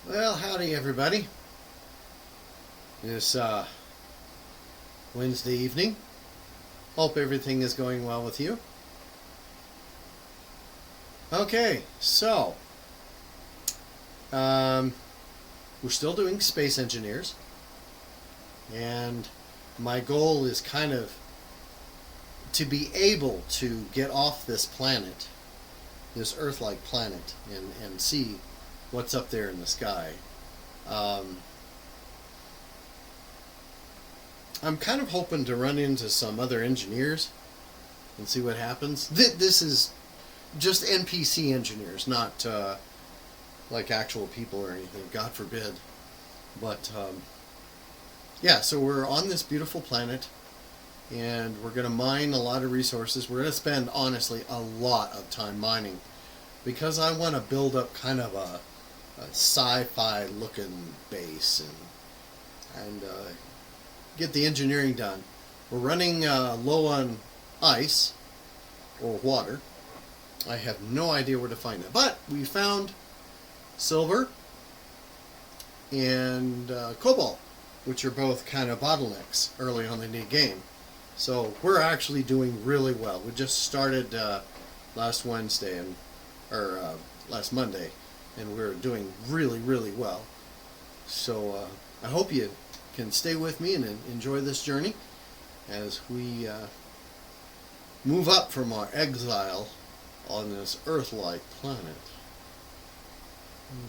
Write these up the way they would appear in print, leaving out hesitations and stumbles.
Well, howdy everybody. This Wednesday evening. Hope everything is going well with you. Okay, so we're still doing Space Engineers, and my goal is kind of to be able to get off this planet, this Earth-like planet, and see what's up there in the sky. I'm kind of hoping to run into some other engineers and see what happens. This is just NPC engineers, not like actual people or anything, God forbid. But yeah, so we're on this beautiful planet, and we're going to mine a lot of resources. We're going to spend, honestly, a lot of time mining, because I want to build up kind of a sci-fi looking base and get the engineering done. We're running low on ice or water. I have no idea where to find it, but we found silver and cobalt, which are both kind of bottlenecks early on in the game. So we're actually doing really well. We just started last Wednesday or last Monday, and we're doing really, really well. So I hope you can stay with me and enjoy this journey as we move up from our exile on this Earth-like planet.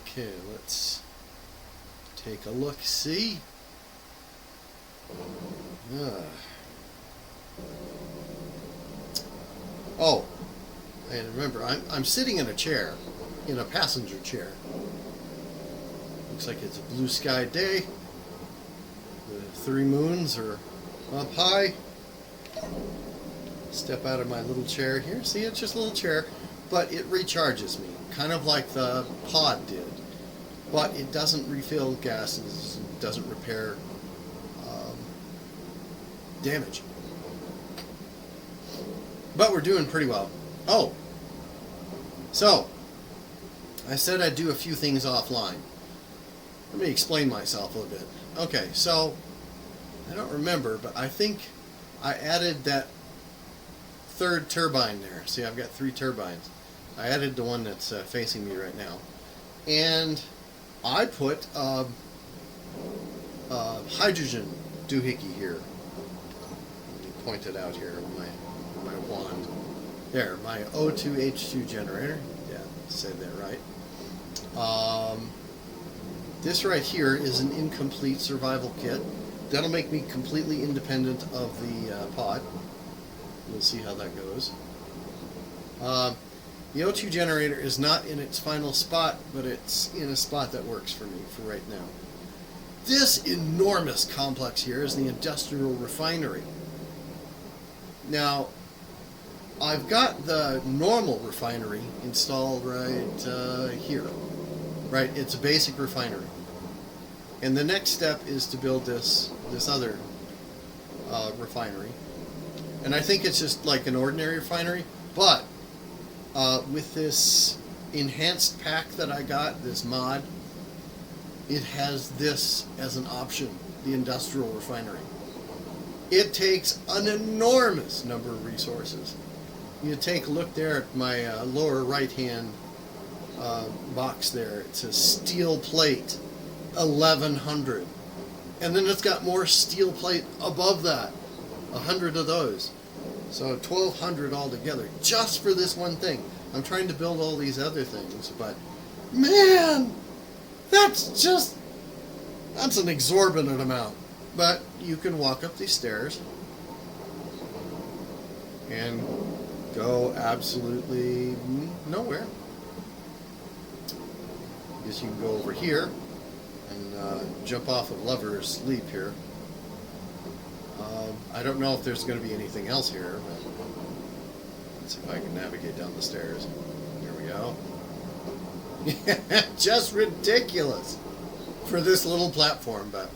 Okay, let's take a look-see. Oh, and remember, I'm sitting in a chair, in a passenger chair. Looks like it's a blue sky day. The 3 moons are up high. Step out of my little chair here. See, it's just a little chair, but it recharges me, kind of like the pod did. But it doesn't refill gases, it doesn't repair damage. But we're doing pretty well. Oh, so I said I'd do a few things offline. Let me explain myself a little bit. Okay, so I don't remember, but I think I added that 3rd turbine there. See, I've got 3 turbines. I added the one that's facing me right now, and I put hydrogen doohickey here. Let me point it out here with my wand. There, my O2H2 generator. Yeah, said that right. This right here is an incomplete survival kit. That'll make me completely independent of the pod. We'll see how that goes. The O2 generator is not in its final spot, but it's in a spot that works for me for right now. This enormous complex here is the industrial refinery. Now, I've got the normal refinery installed right here. Right, it's a basic refinery. And the next step is to build this other refinery. And I think it's just like an ordinary refinery, but with this enhanced pack that I got, this mod, it has this as an option, the industrial refinery. It takes an enormous number of resources. You take a look there at my lower right hand box there. It says steel plate 1100, and then it's got more steel plate above that, 100 of those, so 1200 altogether just for this one thing. I'm trying to build all these other things, but man, that's an exorbitant amount. But you can walk up these stairs and go absolutely nowhere. I guess you can go over here and jump off of Lover's Leap here. I don't know if there's going to be anything else here, but let's see if I can navigate down the stairs. There we go. Just ridiculous for this little platform, but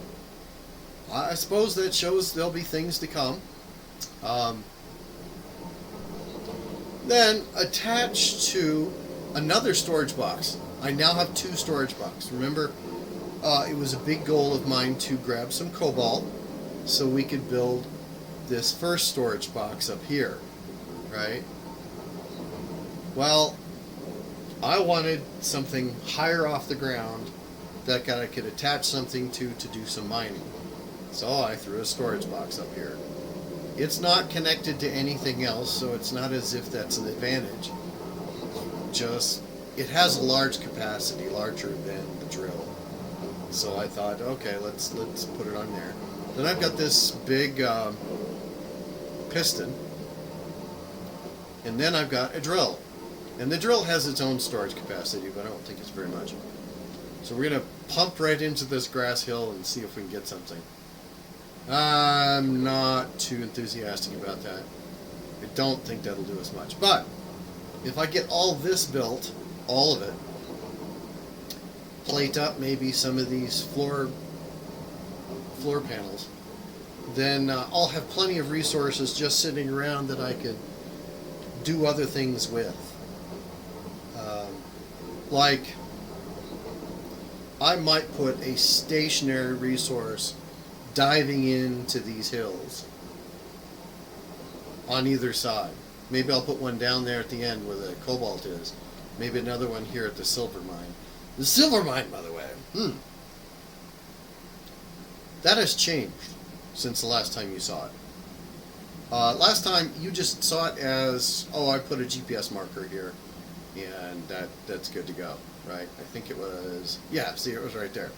I suppose that shows there'll be things to come. Then attached to another storage box. I now have 2 storage boxes. Remember, it was a big goal of mine to grab some cobalt so we could build this first storage box up here, right? Well, I wanted something higher off the ground that I could attach something to do some mining. So I threw a storage box up here. It's not connected to anything else, so it's not as if that's an advantage. Just, it has a large capacity, larger than the drill. So I thought, okay, let's put it on there. Then I've got this big piston, and then I've got a drill. And the drill has its own storage capacity, but I don't think it's very much. So we're going to pump right into this grass hill and see if we can get something. I'm not too enthusiastic about that. I don't think that'll do us much. But if I get all this built, all of it, plate up maybe some of these floor panels, then I'll have plenty of resources just sitting around that I could do other things with. Like, I might put a stationary resource diving into these hills on either side. Maybe I'll put one down there at the end where the cobalt is. Maybe another one here at the silver mine. The silver mine, by the way, that has changed since the last time you saw it. Last time you just saw it as, oh, I put a GPS marker here, and that's good to go, right? I think it was, yeah, see, it was right there.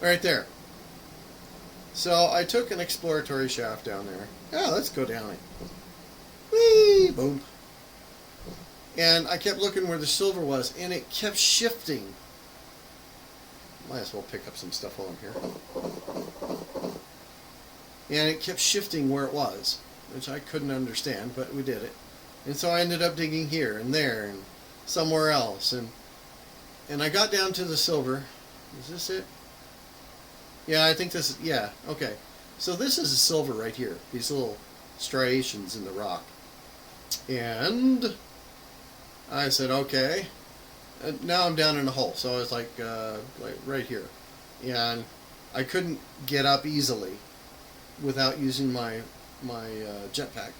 Right there. So I took an exploratory shaft down there. Yeah, let's go down it. Whee! Boom. And I kept looking where the silver was, and it kept shifting. Might as well pick up some stuff while I'm here. And it kept shifting where it was, which I couldn't understand, but we did it. And so I ended up digging here and there and somewhere else. And I got down to the silver. Is this it? Yeah, I think this is, yeah, okay. So this is a silver right here, these little striations in the rock. And I said, okay. Now I'm down in a hole, so I was like right here. And I couldn't get up easily without using my jetpack.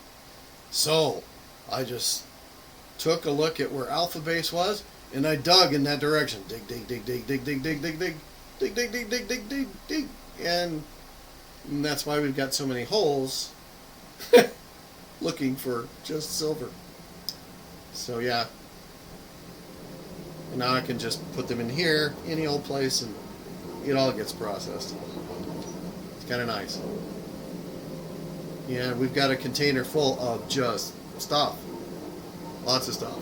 So I just took a look at where Alpha Base was, and I dug in that direction. Dig, dig, dig, dig, dig, dig, dig, dig, dig. Dig, dig, dig, dig, dig, dig, dig. And that's why we've got so many holes looking for just silver. So yeah. And now I can just put them in here, any old place, and it all gets processed. It's kind of nice. Yeah, we've got a container full of just stuff. Lots of stuff.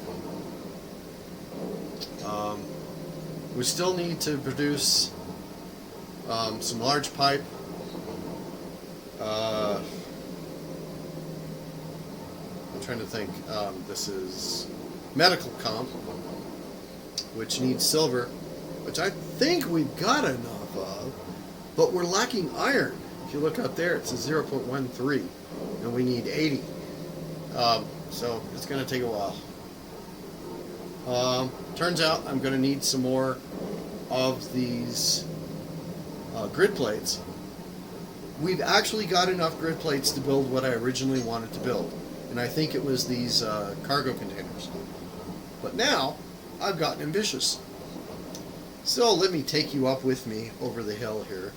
We still need to produce some large pipe. I'm trying to think. This is medical comp, which needs silver, which I think we've got enough of, but we're lacking iron. If you look up there, it's a 0.13, and we need 80. So it's going to take a while. Turns out I'm going to need some more of these grid plates. We've actually got enough grid plates to build what I originally wanted to build, and I think it was these cargo containers. But now I've gotten ambitious. So let me take you up with me over the hill here.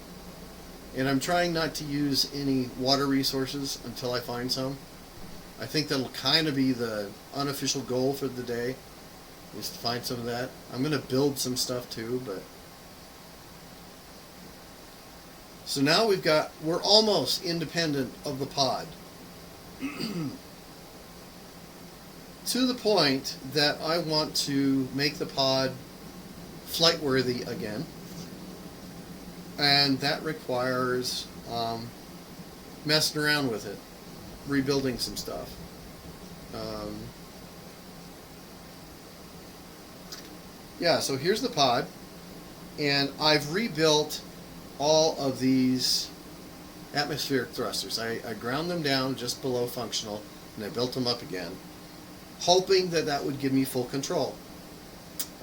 And I'm trying not to use any water resources until I find some. I think that'll kind of be the unofficial goal for the day, is to find some of that. I'm going to build some stuff too, but... So now we're almost independent of the pod. To the point that I want to make the pod flight worthy again. And that requires messing around with it, rebuilding some stuff. Yeah, so here's the pod, and I've rebuilt all of these atmospheric thrusters. I ground them down just below functional, and I built them up again, hoping that that would give me full control.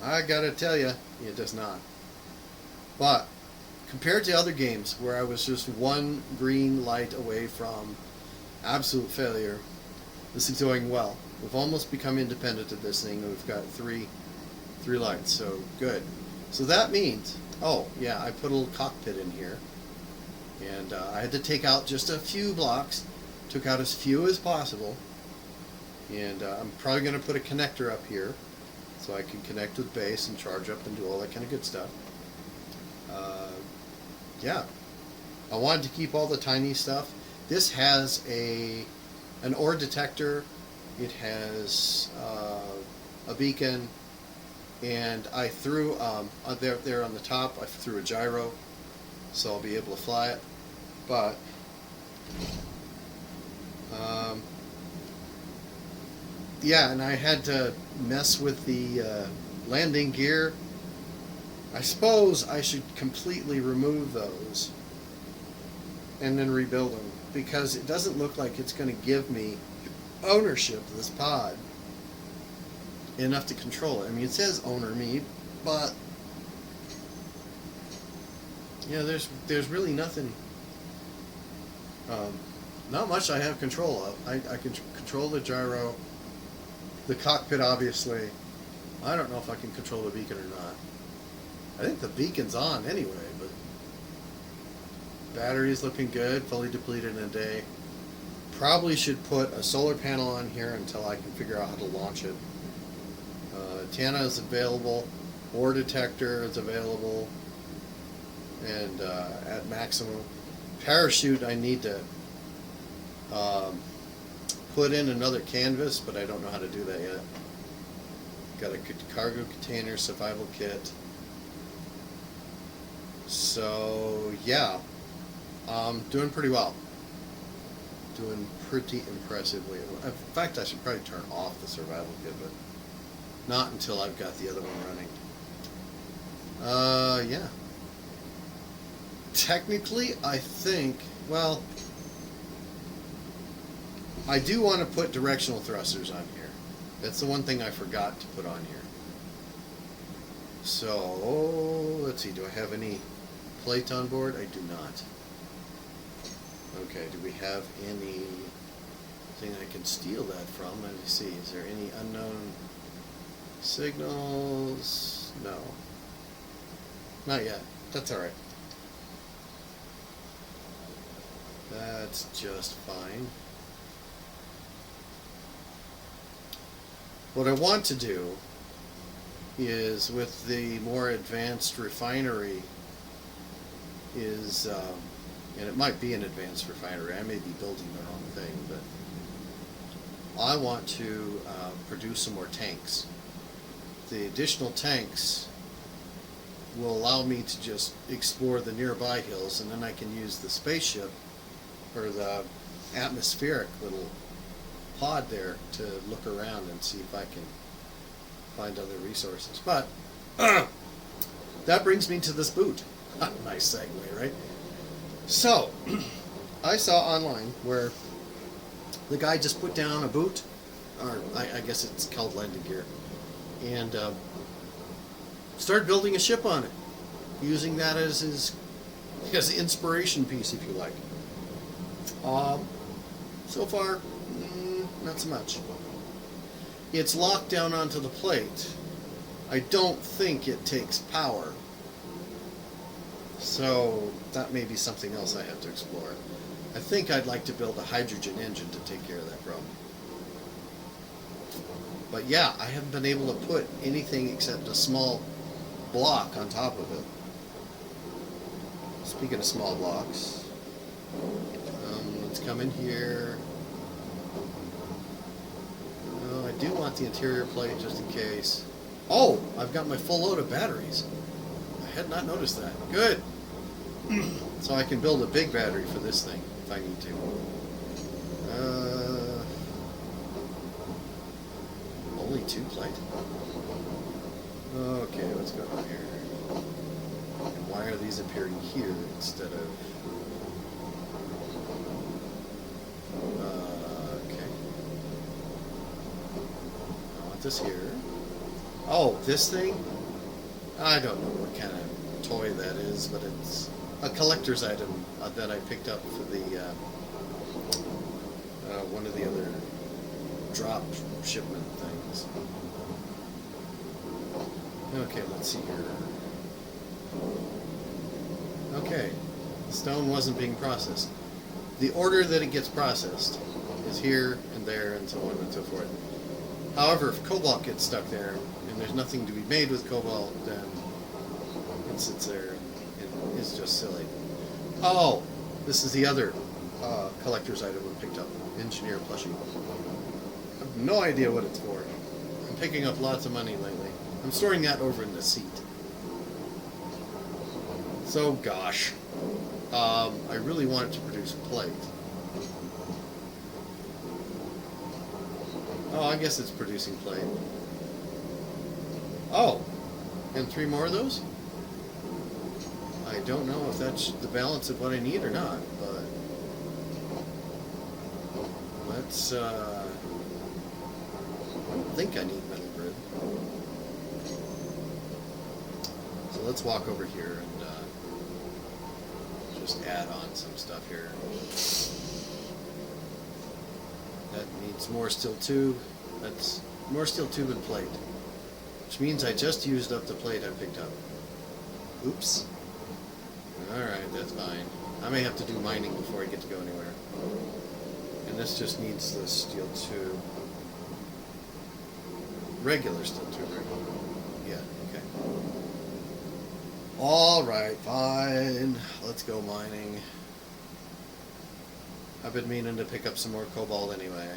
I gotta tell you, it does not. But compared to other games where I was just one green light away from absolute failure, this is going well. We've almost become independent of this thing. We've got three lights, so good. So that means, oh yeah, I put a little cockpit in here, and I had to take out just a few blocks, took out as few as possible, and I'm probably going to put a connector up here so I can connect with base and charge up and do all that kind of good stuff. Yeah, I wanted to keep all the tiny stuff. This has an ore detector. It has a beacon, and I threw there on the top. I threw a gyro, so I'll be able to fly it. But yeah, and I had to mess with the landing gear. I suppose I should completely remove those and then rebuild them, because it doesn't look like it's going to give me ownership of this pod enough to control it. I mean, it says owner me, but yeah, there's really nothing, not much I have control of. I can control the gyro, the cockpit obviously. I don't know if I can control the beacon or not. I think the beacon's on anyway, but battery's looking good, fully depleted in a day. Probably should put a solar panel on here until I can figure out how to launch it. Antenna is available, ore detector is available, and at maximum. Parachute, I need to put in another canvas, but I don't know how to do that yet. Got a cargo container, survival kit. So yeah, doing pretty well. Doing pretty impressively. In fact, I should probably turn off the survival kit, but not until I've got the other one running. Yeah. Technically, I think, well, I do want to put directional thrusters on here. That's the one thing I forgot to put on here. So, let's see, do I have any plate on board? I do not. Okay, do we have anything I can steal that from? Let me see, is there any unknown signals? No. Not yet. That's alright. That's just fine. What I want to do is, with the more advanced refinery, is, and it might be an advanced refinery, I may be building the wrong thing, but I want to produce some more tanks. The additional tanks will allow me to just explore the nearby hills, and then I can use the spaceship, or the atmospheric little pod there, to look around and see if I can find other resources. But that brings me to this boot. Nice segue, right? So I saw online where the guy just put down a boot, or I guess it's called landing gear, and started building a ship on it, using that as his inspiration piece, if you like. So far, not so much. It's locked down onto the plate. I don't think it takes power. So that may be something else I have to explore. I think I'd like to build a hydrogen engine to take care of that problem. But yeah, I haven't been able to put anything except a small block on top of it. Speaking of small blocks, let's come in here. Oh, I do want the interior plate just in case. Oh, I've got my full load of batteries. I had not noticed that. Good. So I can build a big battery for this thing if I need to. Only 2 plate? Okay, what's going on here? And why are these appearing here instead of... okay. I want this here. Oh, this thing? I don't know what kind of toy that is, but it's a collector's item that I picked up for the one of the other drop shipment things. Okay, let's see here. Okay, stone wasn't being processed. The order that it gets processed is here and there and so on and so forth. However, if cobalt gets stuck there and there's nothing to be made with cobalt, then it sits there and it's just silly. Oh, this is the other collector's item we picked up. Engineer plushie. I have no idea what it's for. I'm picking up lots of money lately. I'm storing that over in the seat. So, gosh. I really want it to produce plate. Oh, I guess it's producing plate. Oh, and 3 more of those? I don't know if that's the balance of what I need or not, but let's, I don't think I need metal grid. So let's walk over here and just add on some stuff here. That needs more steel tube. That's more steel tube and plate, which means I just used up the plate I picked up. Oops. Alright, that's fine. I may have to do mining before I get to go anywhere. And this just needs the steel tube. Regular steel tube, right? Yeah, okay. Alright, fine. Let's go mining. I've been meaning to pick up some more cobalt anyway.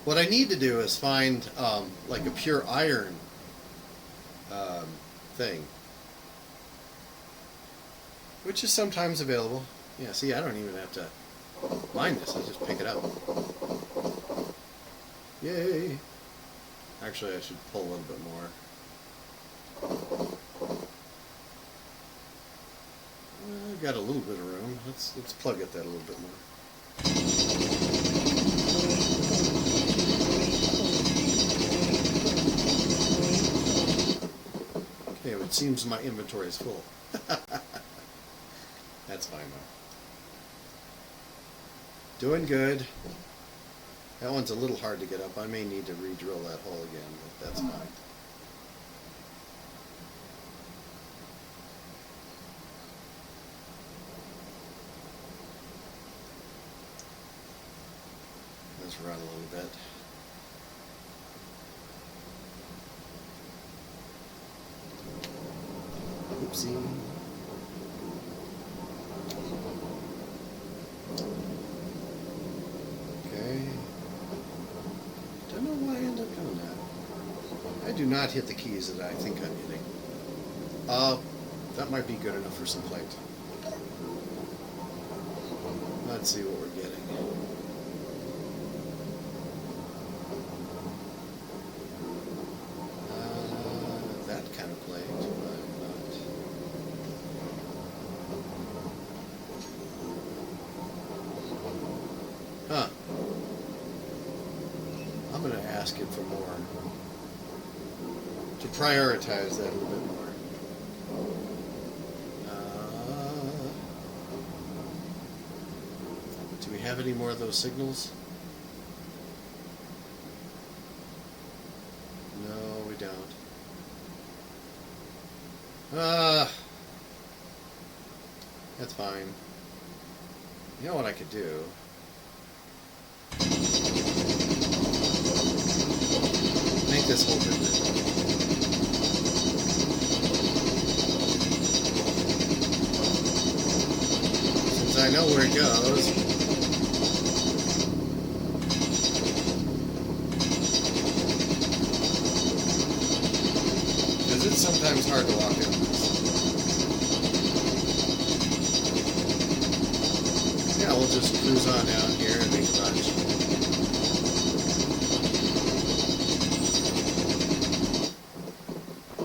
What I need to do is find like a pure iron thing, which is sometimes available. Yeah, see, I don't even have to mine this. I just pick it up. Yay! Actually, I should pull a little bit more. I've got a little bit of room. Let's plug at that a little bit more. Okay, it seems my inventory is full. That's fine though. Doing good. That one's a little hard to get up. I may need to re-drill that hole again, but that's fine. Let's run a little bit. Oopsie. Okay. Don't know why I end up doing that. I do not hit the keys that I think I'm hitting. That might be good enough for some plate. Let's see what we're getting. That kind of plate, but not. Huh. I'm going to ask it for more. To prioritize that a little bit more. Do we have any more of those signals? No, we don't. That's fine. You know what I could do? Make this whole bit. Since I know where it goes. Because it's sometimes hard to walk in this. Yeah, we'll just cruise on down here and make a bunch.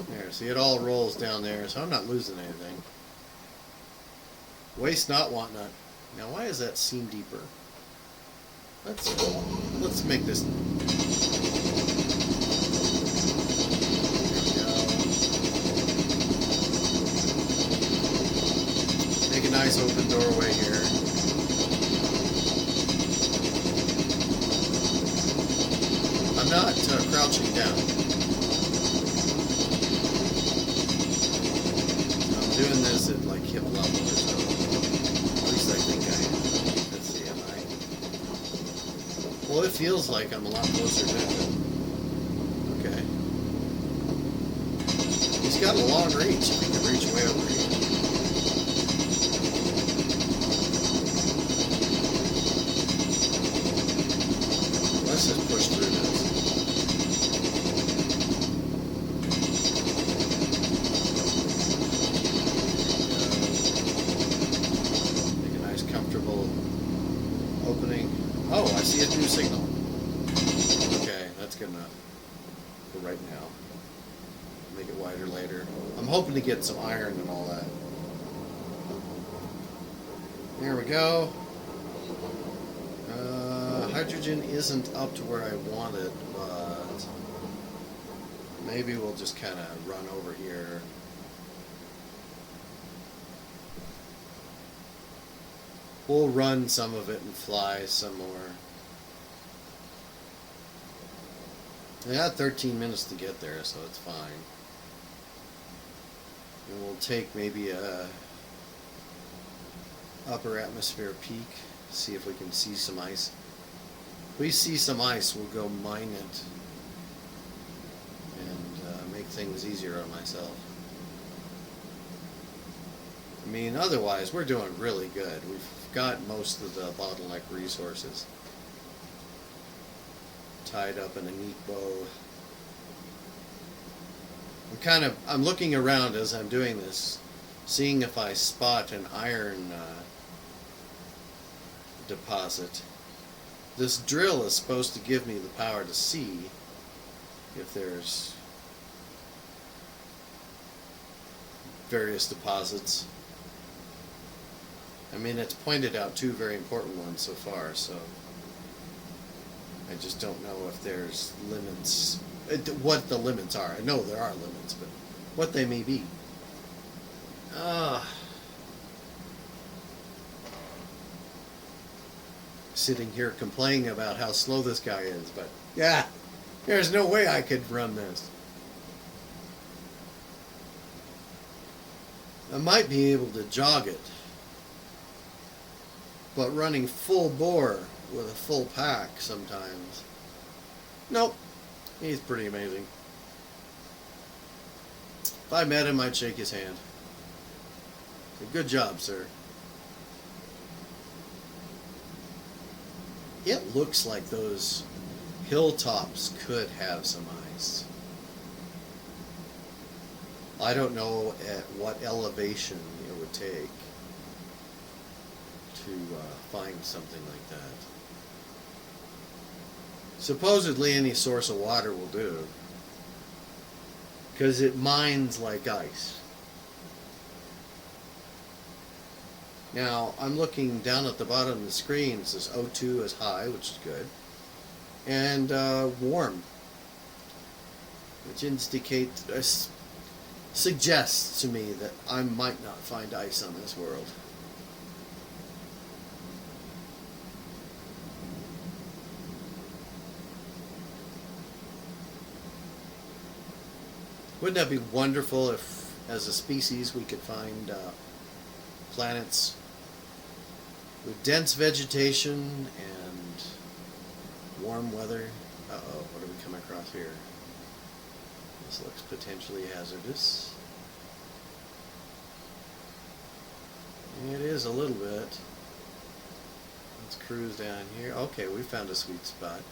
There, see, it all rolls down there, so I'm not losing anything. Waste not, want not. Now, why is that seam deeper? Let's make this. Make a nice open doorway here. I'm not crouching down. I'm doing this at like hip level or so. At least I think I am. Let's see, am I? Well, it feels like I'm a lot closer now. Okay. He's got a long reach. If he can reach way over here. Let's just push through this. Make a nice, comfortable opening. Oh, I see a new signal. Okay, that's good enough for right now. Make it wider later. I'm hoping to get some iron and all that. There we go. Hydrogen isn't up to where I want it, but maybe we'll just kind of run over here. We'll run some of it and fly some more. I got 13 minutes to get there, so it's fine. And we'll take maybe a upper atmosphere peak, see if we can see some ice. If we see some ice, we'll go mine it and make things easier on myself. I mean, otherwise, we're doing really good. We've got most of the bottleneck resources tied up in a neat bow. I'm looking around as I'm doing this, seeing if I spot an iron deposit. This drill is supposed to give me the power to see if there's various deposits. I mean, it's pointed out two very important ones so far, so I just don't know if there's limits, what the limits are. I know there are limits, but what they may be. Sitting here complaining about how slow this guy is, but yeah, there's no way I could run this. I might be able to jog it, but running full bore with a full pack sometimes. Nope, he's pretty amazing. If I met him, I'd shake his hand. Good job, sir. It looks like those hilltops could have some ice. I don't know at what elevation it would take to find something like that. Supposedly any source of water will do, because it mines like ice. Now, I'm looking down at the bottom of the screen. It says O2 is high, which is good, and warm, which suggests to me that I might not find ice on this world. Wouldn't that be wonderful if, as a species, we could find planets with dense vegetation and warm weather? Uh-oh, what do we come across here? This looks potentially hazardous. It is a little bit. Let's cruise down here. Okay, we found a sweet spot.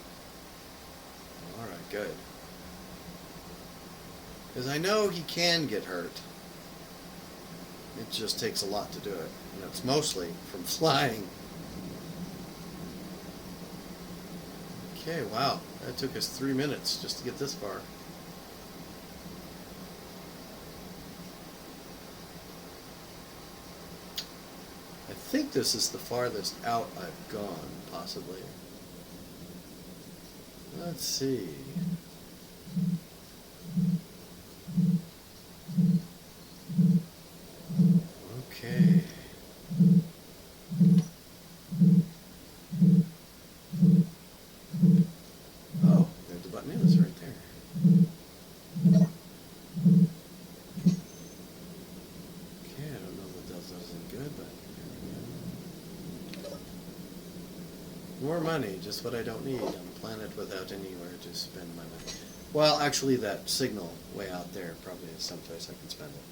Alright, good. Because I know he can get hurt. It just takes a lot to do it. And it's mostly from flying. Okay, wow. That took us 3 minutes just to get this far. I think this is the farthest out I've gone, possibly. Let's see. Okay. Oh, there the button is right there. Okay, I don't know that that does any good, but there we go. More money, just what I don't need on a planet without anywhere to spend my money. Well, actually, that signal way out there probably is someplace I can spend it.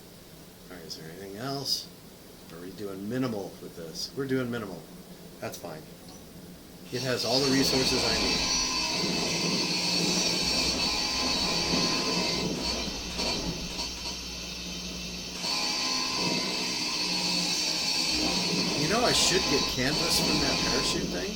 All right, is there anything else? Are we doing minimal with this? We're doing minimal. That's fine. It has all the resources I need. You know, I should get canvas from that parachute thing.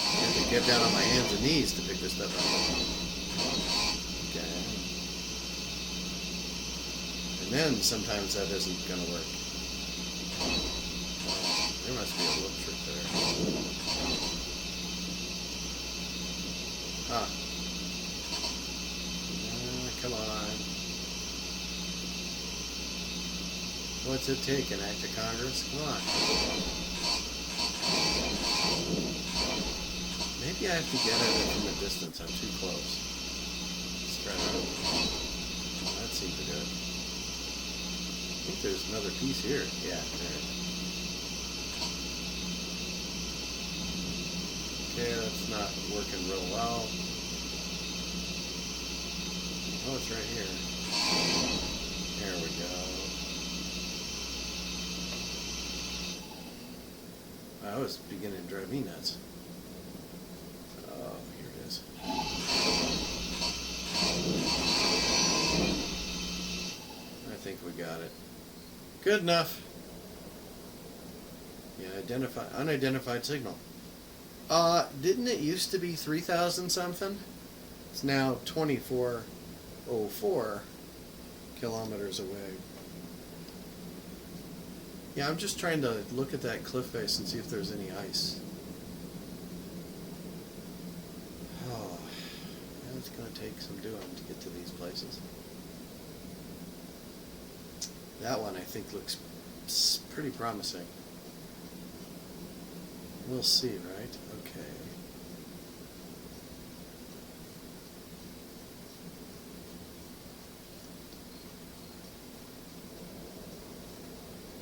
I have to get down on my hands and knees to pick this stuff up. Okay. And then sometimes that isn't going to work. There must be a little trick there. Ah. Come on. What's it take? An act of Congress? Come on. Maybe I have to get at it from a distance. I'm too close. Let's try that. Oh, that seemed to do it. I think there's another piece here. Yeah, there. Okay, that's not working real well. Oh, it's right here. There we go. That was beginning to drive me nuts. Oh, here it is. I think we got it. Good enough. Yeah, unidentified signal. Didn't it used to be 3,000 something? It's now 2404 kilometers away. Yeah, I'm just trying to look at that cliff face and see if there's any ice. Oh, yeah, it's going to take some doing to get to these places. That one I think looks pretty promising. We'll see, right? Okay.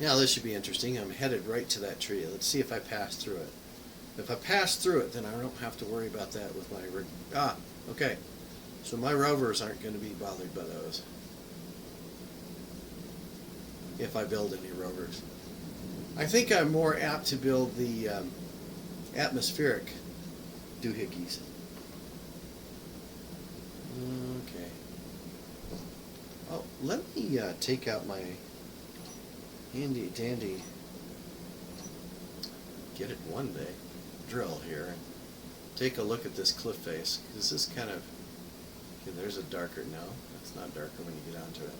Now this should be interesting. I'm headed right to that tree. Let's see if I pass through it. If I pass through it, then I don't have to worry about that with my rig. Ah, okay. So my rovers aren't going to be bothered by those. If I build any rovers. I think I'm more apt to build the atmospheric doohickeys. Okay. Oh, let me take out my handy dandy get it one day drill here and take a look at this cliff face. This is kind of, okay, there's a darker, no, that's not darker when you get onto it.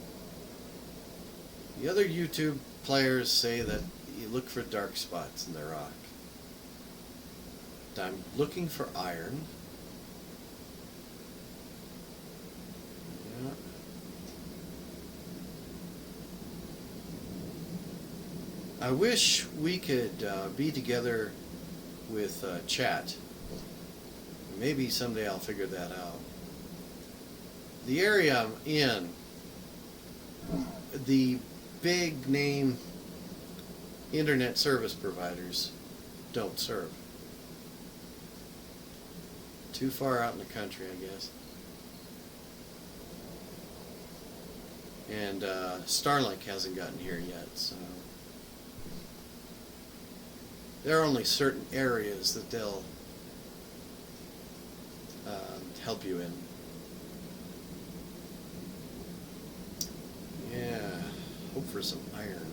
The other YouTube players say that you look for dark spots in the rock. I'm looking for iron. Yeah. I wish we could be together with chat. Maybe someday I'll figure that out. The area I'm in, the big name internet service providers don't serve. Too far out in the country, I guess. And Starlink hasn't gotten here yet, so there are only certain areas that they'll help you in. Yeah, hope for some iron.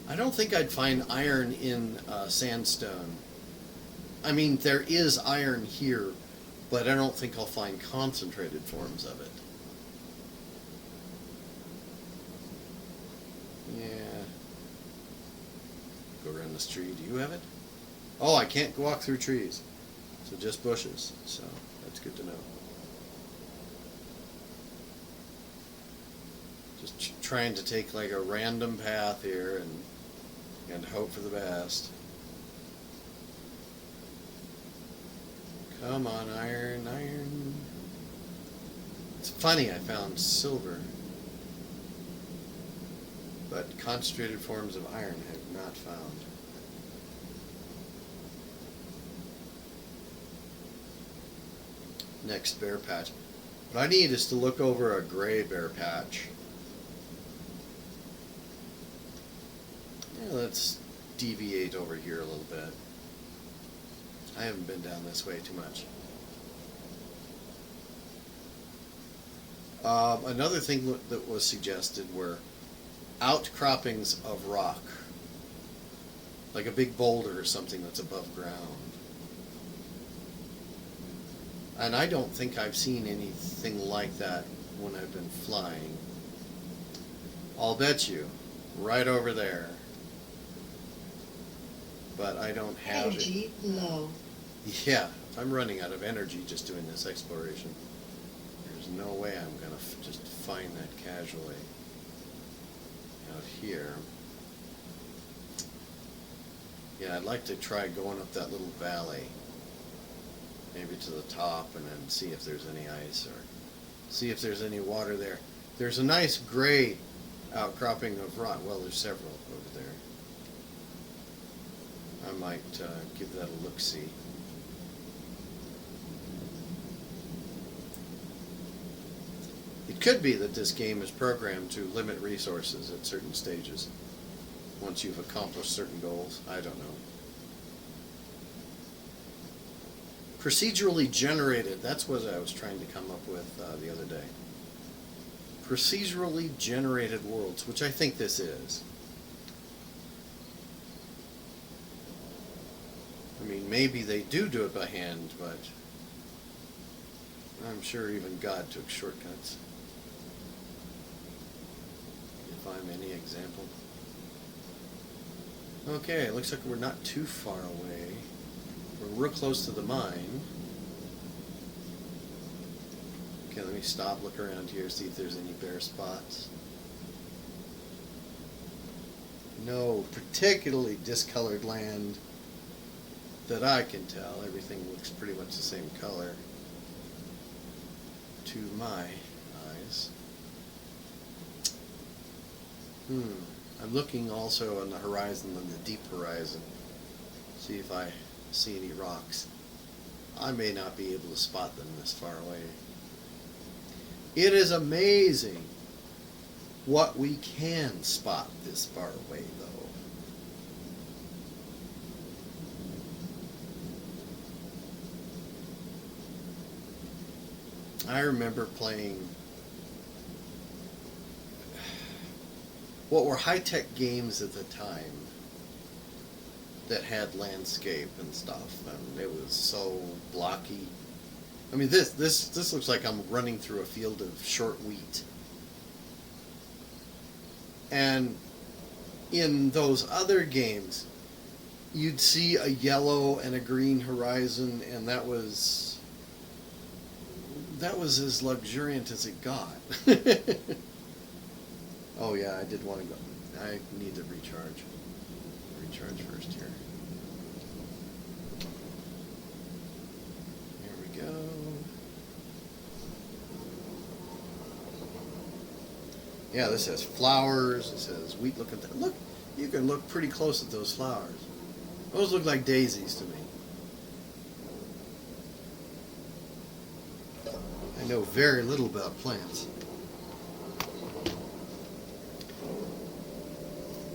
I don't think I'd find iron in sandstone. I mean, there is iron here, but I don't think I'll find concentrated forms of it. this tree. Do you have it? Oh, I can't walk through trees. So just bushes. So that's good to know. Just trying to take like a random path here and hope for the best. Come on, iron, iron. It's funny, I found silver, but concentrated forms of iron I have not found. Next bear patch. What I need is to look over a gray bear patch. Yeah, let's deviate over here a little bit. I haven't been down this way too much. Another thing that was suggested were outcroppings of rock, like a big boulder or something that's above ground. And I don't think I've seen anything like that when I've been flying. I'll bet you, right over there. But I don't have energy it. Low. Yeah, I'm running out of energy just doing this exploration. There's no way I'm going to just find that casually out here. Yeah, I'd like to try going up that little valley. Maybe to the top and then see if there's any ice or see if there's any water there. There's a nice gray outcropping of rock. Well, there's several over there. I might give that a look-see. It could be that this game is programmed to limit resources at certain stages once you've accomplished certain goals. I don't know. Procedurally generated, that's what I was trying to come up with the other day. Procedurally generated worlds, which I think this is. I mean, maybe they do it by hand, but I'm sure even God took shortcuts. If I'm any example. Okay, it looks like we're not too far away. We're real close to the mine. Okay, let me stop, look around here, see if there's any bare spots. No particularly discolored land that I can tell. Everything looks pretty much the same color to my eyes. I'm looking also on the horizon, on the deep horizon, see if I see any rocks. I may not be able to spot them this far away. It is amazing what we can spot this far away, though. I remember playing what were high-tech games at the time that had landscape and stuff, and it was so blocky. I mean, this looks like I'm running through a field of short wheat. And in those other games, you'd see a yellow and a green horizon, and that was as luxuriant as it got. Oh yeah, I did want to go. I need to recharge. Recharge first here. Here we go. Yeah, this has flowers. This has wheat looking. Look, you can look pretty close at those flowers. Those look like daisies to me. I know very little about plants.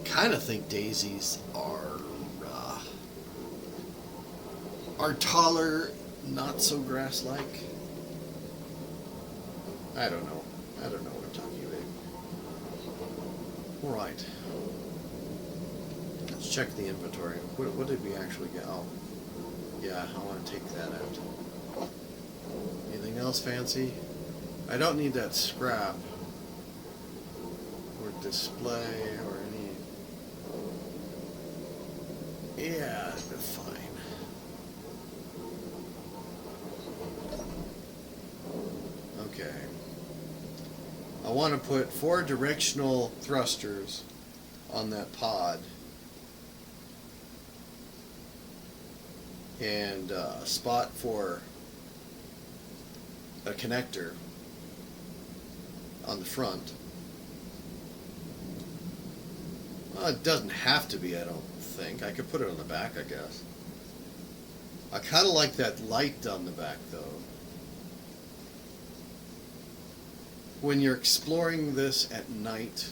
Kind of think daisies are taller, not so grass-like. I don't know. I don't know what I'm talking about. All right. Let's check the inventory. What did we actually get? Oh, yeah. I want to take that out. Anything else fancy? I don't need that scrap or display or any. Yeah, that'd be fine. Okay. I want to put 4 directional thrusters on that pod. And a spot for a connector on the front. Well, it doesn't have to be, I don't think. I could put it on the back, I guess. I kind of like that light on the back, though. When you're exploring this at night,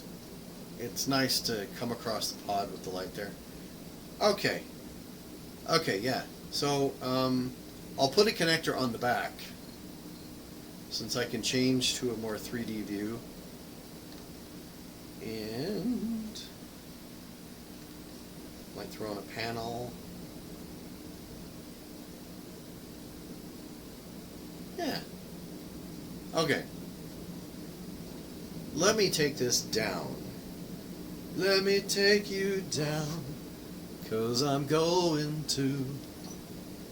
it's nice to come across the pod with the light there. Okay. Okay, yeah. So, I'll put a connector on the back, since I can change to a more 3D view. And might throw in a panel. Yeah. Okay. Let me take this down. Let me take you down, 'cause I'm going to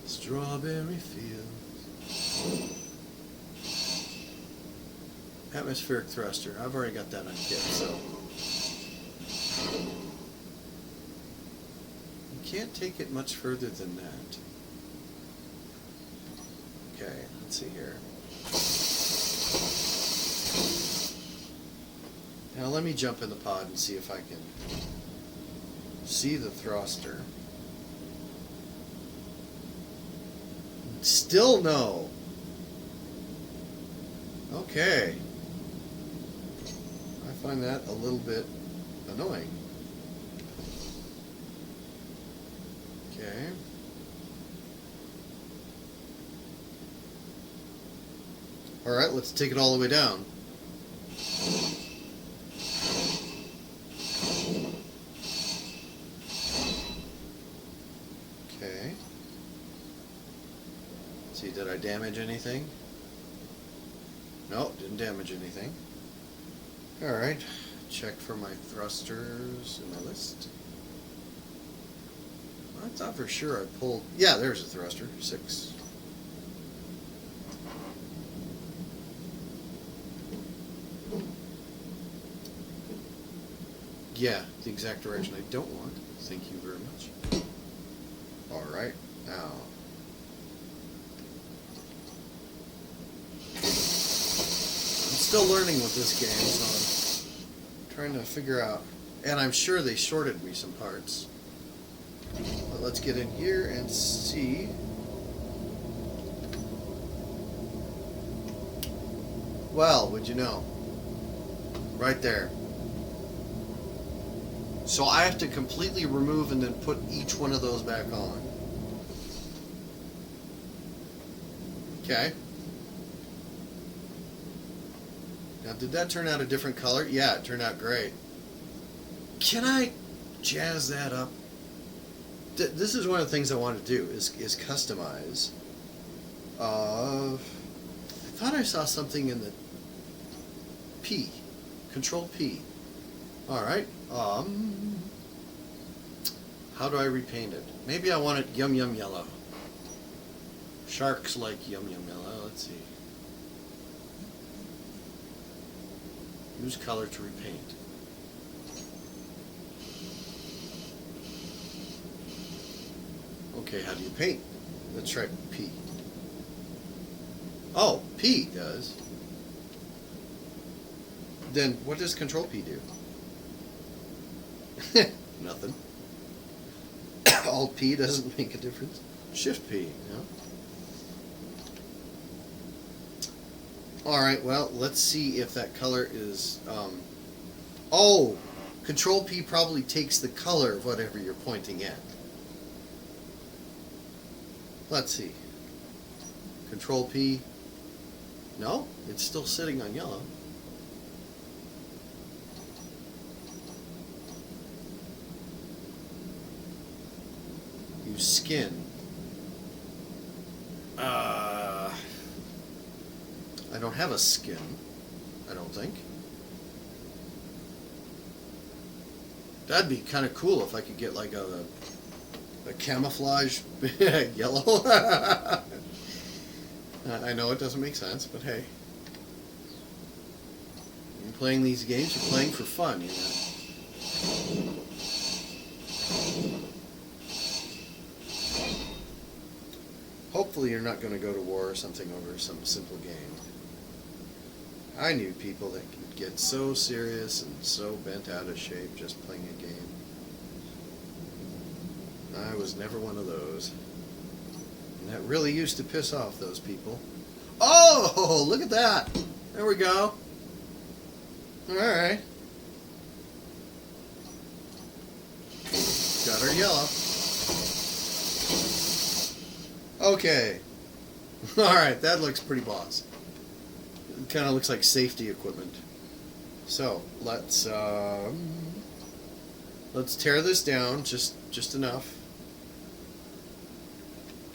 strawberry fields. Atmospheric thruster. I've already got that on kit, so you can't take it much further than that. Okay, let's see here. Now let me jump in the pod and see if I can see the thruster. Still no. Okay. I find that a little bit annoying. Okay. Alright, let's take it all the way down. Okay. Let's see, did I damage anything? No, didn't damage anything. Alright, check for my thrusters in my list. I thought for sure I pulled... Yeah, there's a thruster, 6. Yeah, the exact direction I don't want. Thank you very much. Alright, now... I'm still learning with this game, so I'm trying to figure out... And I'm sure they shorted me some parts. But let's get in here and see... Well, would you know? Right there. So I have to completely remove and then put each one of those back on. Okay. Now, did that turn out a different color? Yeah, it turned out great. Can I jazz that up? This is one of the things I want to do, is customize. I thought I saw something in the P. Control P. Alright. How do I repaint it? Maybe I want it yum yum yellow. Sharks like yum yum yellow. Let's see. Use color to repaint. Okay, how do you paint? Let's try P. Oh, P does. Then what does Control P do? Nothing. Alt P doesn't make a difference. Shift P, no? Alright, well, let's see if that color is... Oh! Control P probably takes the color of whatever you're pointing at. Let's see. Control P. No, it's still sitting on yellow. Use skin. I don't have a skin, I don't think. That'd be kind of cool if I could get like a A camouflage yellow. I know it doesn't make sense, but hey. You're playing these games, you're playing for fun, you know. Hopefully you're not going to go to war or something over some simple game. I knew people that could get so serious and so bent out of shape just playing a game. I was never one of those. And that really used to piss off those people. Oh, look at that. There we go. Alright. Got our yellow. Okay. Alright, that looks pretty boss. It kind of looks like safety equipment. So, let's tear this down just enough.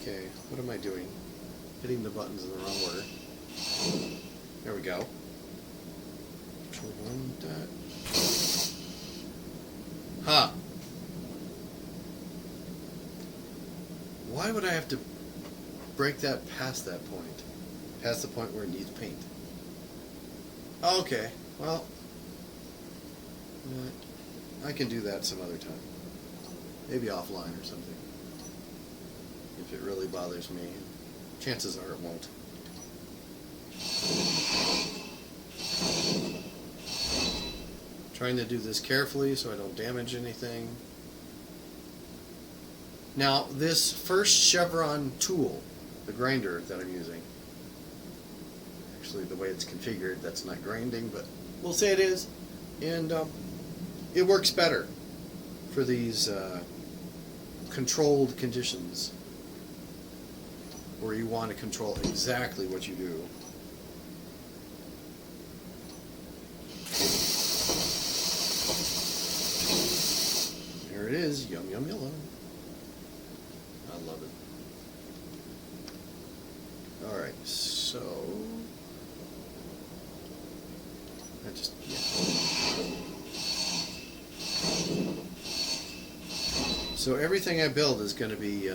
Okay, what am I doing? Hitting the buttons in the wrong order. There we go. Control 1, that. Ha! Why would I have to break that past that point? Past the point where it needs paint. Okay, well, I can do that some other time. Maybe offline or something. If it really bothers me. Chances are it won't. Trying to do this carefully so I don't damage anything. Now, this first chevron tool, the grinder that I'm using, actually the way it's configured, that's not grinding, but we'll say it is, and it works better for these controlled conditions where you want to control exactly what you do. There it is, yum yum yellow. I love it. Alright, so I just, yeah. So everything I build is going to be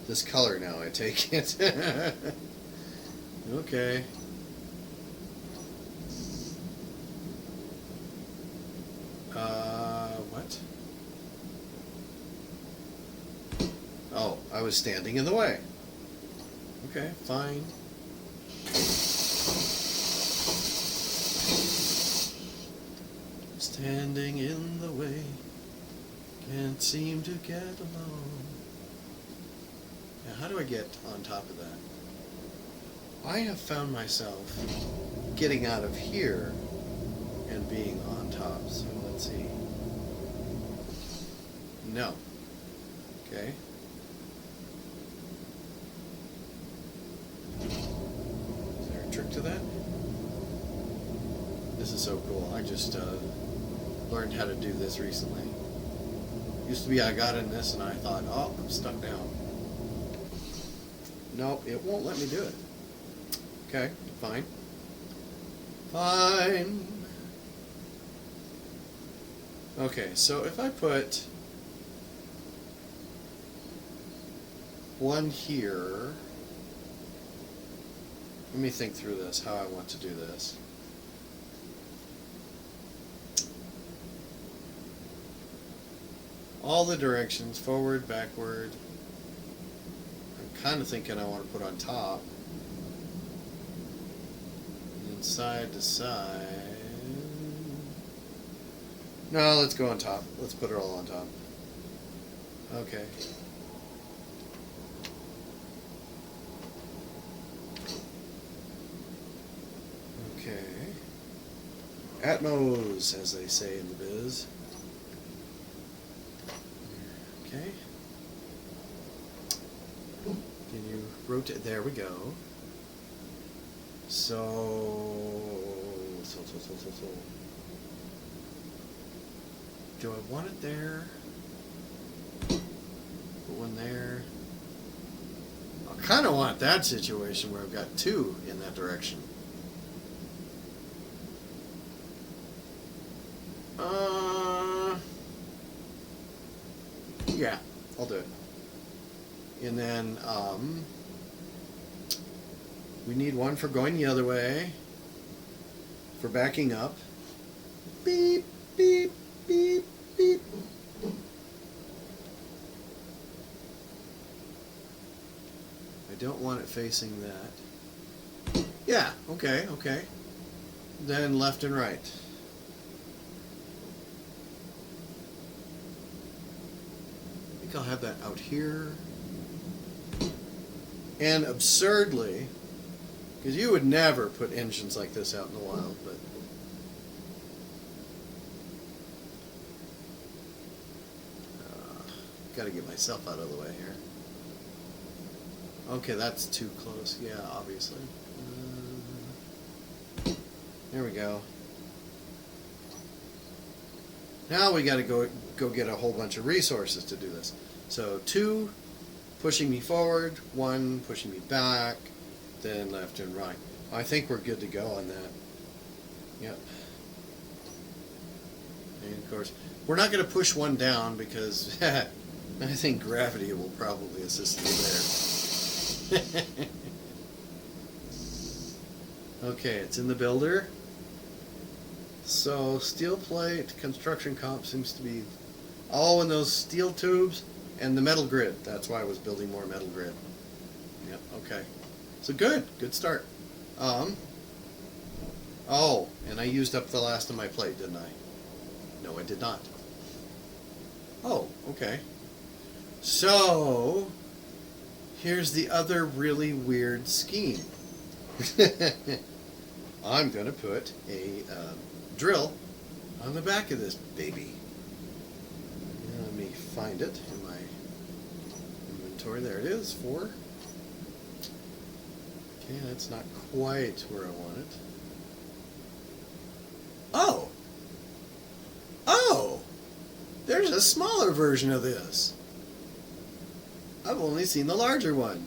this color now, I take it. Okay. What? Oh, I was standing in the way. Okay, fine. Standing in the way, can't seem to get along. Now, how do I get on top of that? I have found myself getting out of here and being on top, so let's see. No. Okay. Is there a trick to that? This is so cool. I just learned how to do this recently. Used to be I got in this and I thought, oh, I'm stuck down. No, it won't let me do it. Okay, fine. Fine. Okay, so if I put one here, let me think through this, how I want to do this. All the directions, forward, backward. I'm kind of thinking I want to put on top. And then side to side. No, let's go on top. Let's put it all on top. Okay. Okay. Atmos, as they say in the biz. Okay. Can you rotate? There we go. So. Do I want it there? Put one there. I kind of want that situation where I've got two in that direction. Yeah, I'll do it. And then we need one for going the other way, for backing up. Beep, beep, beep, beep. I don't want it facing that. Yeah, okay, okay. Then left and right. I think I'll have that out here. And absurdly, because you would never put engines like this out in the wild, but got to get myself out of the way here. Okay, that's too close. Yeah, obviously. There we go. Now we got to go get a whole bunch of resources to do this. So 2 pushing me forward, 1 pushing me back, then left and right. I think we're good to go on that. Yep. And of course, we're not going to push 1 down because I think gravity will probably assist me there. Okay, it's in the builder. So steel plate, construction comp seems to be all in those steel tubes and the metal grid. That's why I was building more metal grid. Yep, okay. So good start. Oh, and I used up the last of my plate, didn't I? No, I did not. Oh, okay. So, here's the other really weird scheme. I'm going to put a drill on the back of this baby. Let me find it in my inventory. There it is, 4. Okay, that's not quite where I want it. Oh! Oh! There's a smaller version of this. I've only seen the larger one.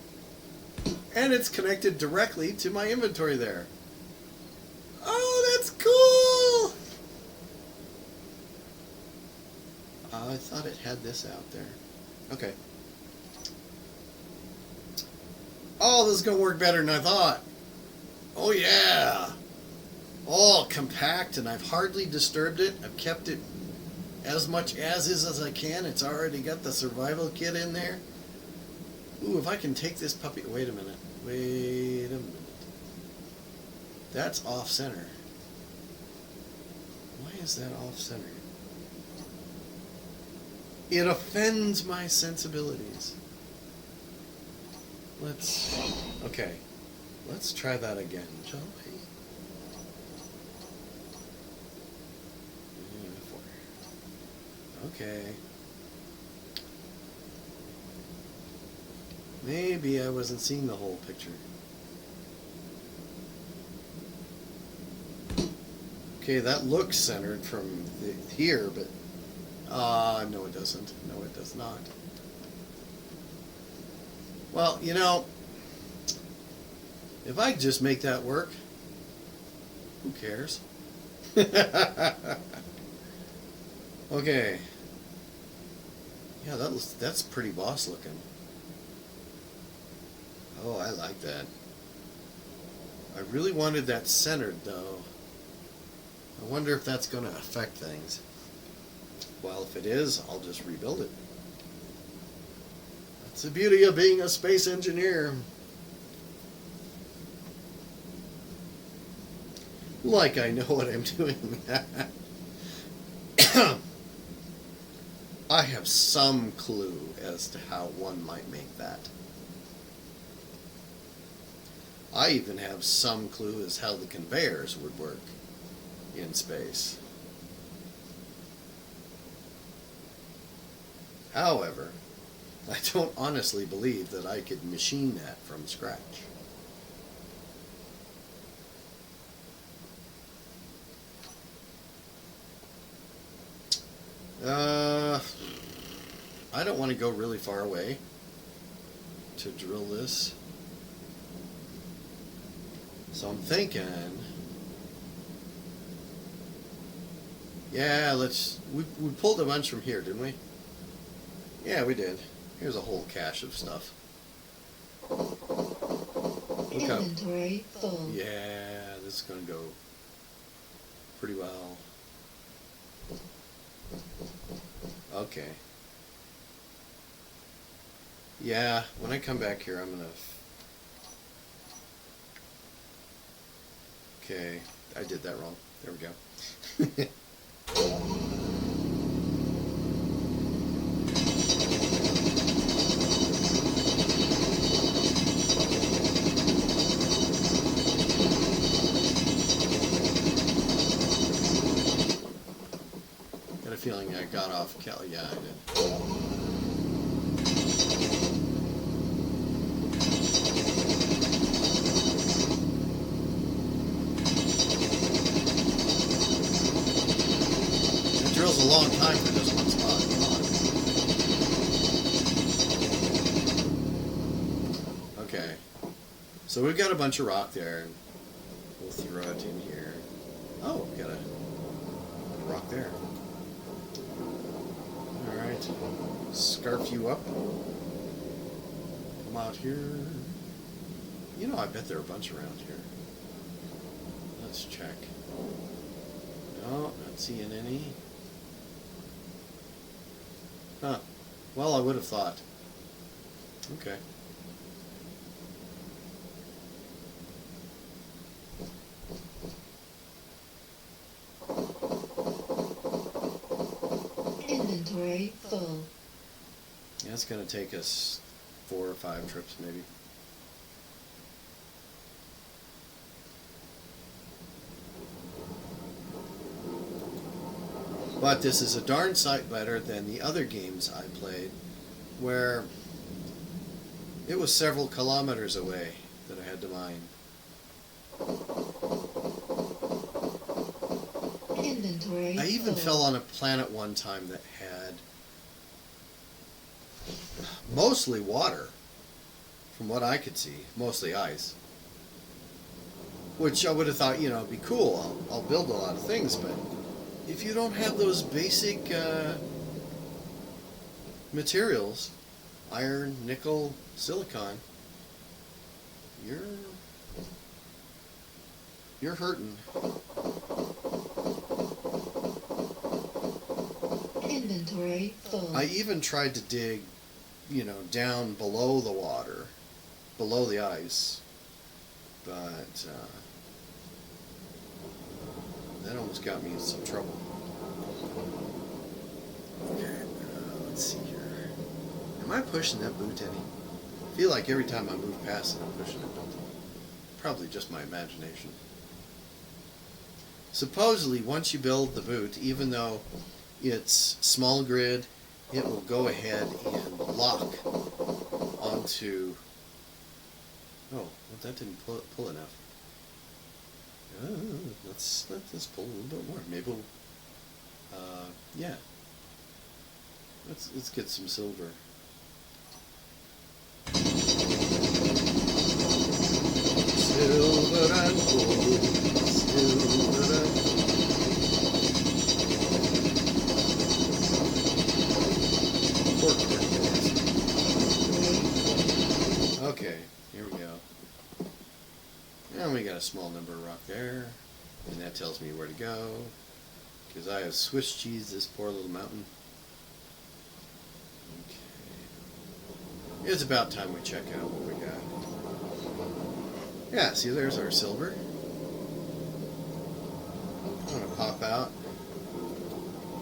And it's connected directly to my inventory there. Oh, that's cool! I thought it had this out there. Okay. Oh, this is going to work better than I thought. Oh, yeah. All compact, and I've hardly disturbed it. I've kept it as much as is as I can. It's already got the survival kit in there. Ooh, if I can take this puppy... Wait a minute. Wait a minute. That's off-center. Why is that off-center? It offends my sensibilities. Okay. Let's try that again, shall we? Okay. Maybe I wasn't seeing the whole picture. Okay, that looks centered from here, but no it doesn't. No, it does not. Well, you know, if I just make that work, who cares? Okay. Yeah, that's pretty boss looking. Oh, I like that. I really wanted that centered, though. I wonder if that's going to affect things. Well, if it is, I'll just rebuild it. That's the beauty of being a space engineer. Like I know what I'm doing. I have some clue as to how one might make that. I even have some clue as how the conveyors would work in space. However, I don't honestly believe that I could machine that from scratch. I don't want to go really far away to drill this. So I'm thinking, yeah, we pulled a bunch from here, didn't we? Yeah, we did. Here's a whole cache of stuff. Look up. Inventory full. Yeah, this is going to go pretty well. Okay. Yeah, when I come back here, I'm going to... Okay, I did that wrong. There we go. Got a feeling I got off Cal. Yeah, I did. It drills a long time for just one spot. Come on. Okay. So we've got a bunch of rock there. We'll throw it in here. Oh, we got a rock there. Alright. Scarf you up. Come out here. You know, I bet there are a bunch around here. Let's check. No, not seeing any. Huh. Well, I would have thought. Okay. Inventory full. Yeah, it's going to take us 4 or 5 trips, maybe. But this is a darn sight better than the other games I played, where it was several kilometers away that I had to mine. Inventory I even full. fell on a planet one time that had mostly water, from what I could see, mostly ice. Which I would have thought, you know, would be cool. I'll build a lot of things, but if you don't have those basic materials, iron, nickel, silicon, you're hurting. Inventory full. I even tried to dig, you know, down below the water, below the ice, but that almost got me in some trouble. Okay, let's see here. Am I pushing that boot any? I feel like every time I move past it, I'm pushing it, don't I? Probably just my imagination. Supposedly, once you build the boot, even though it's small grid, it will go ahead and lock onto... Oh, well, that didn't pull enough. Let's pull a little bit more. Maybe we'll, yeah. Let's get some silver. Silver and gold, silver and gold. Okay, here we go. And we got a small number of rock there, and that tells me where to go, because I have Swiss cheese this poor little mountain. Okay. It's about time we check out what we got. Yeah, see, there's our silver. I'm going to pop out,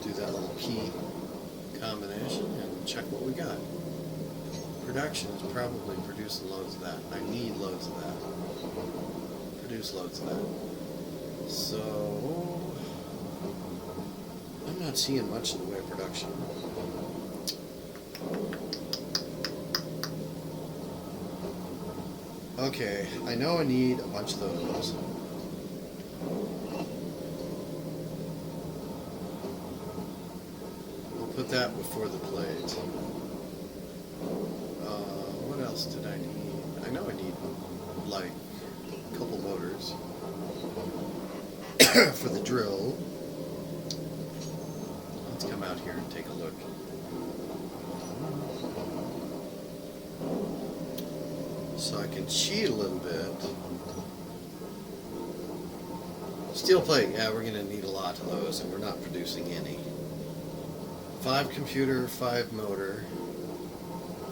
do that little key combination, and check what we got. Production is probably producing loads of that. I need loads of that. Produce loads of that. So, I'm not seeing much in the way of production. Okay, I know I need a bunch of those. We'll put that before the plate. What else did I need? I know I need, like, a couple motors for the drill. Let's come out here and take a look. So I can cheat a little bit. Steel plate, yeah, we're going to need a lot of those, and we're not producing any. 5 computer, 5 motor,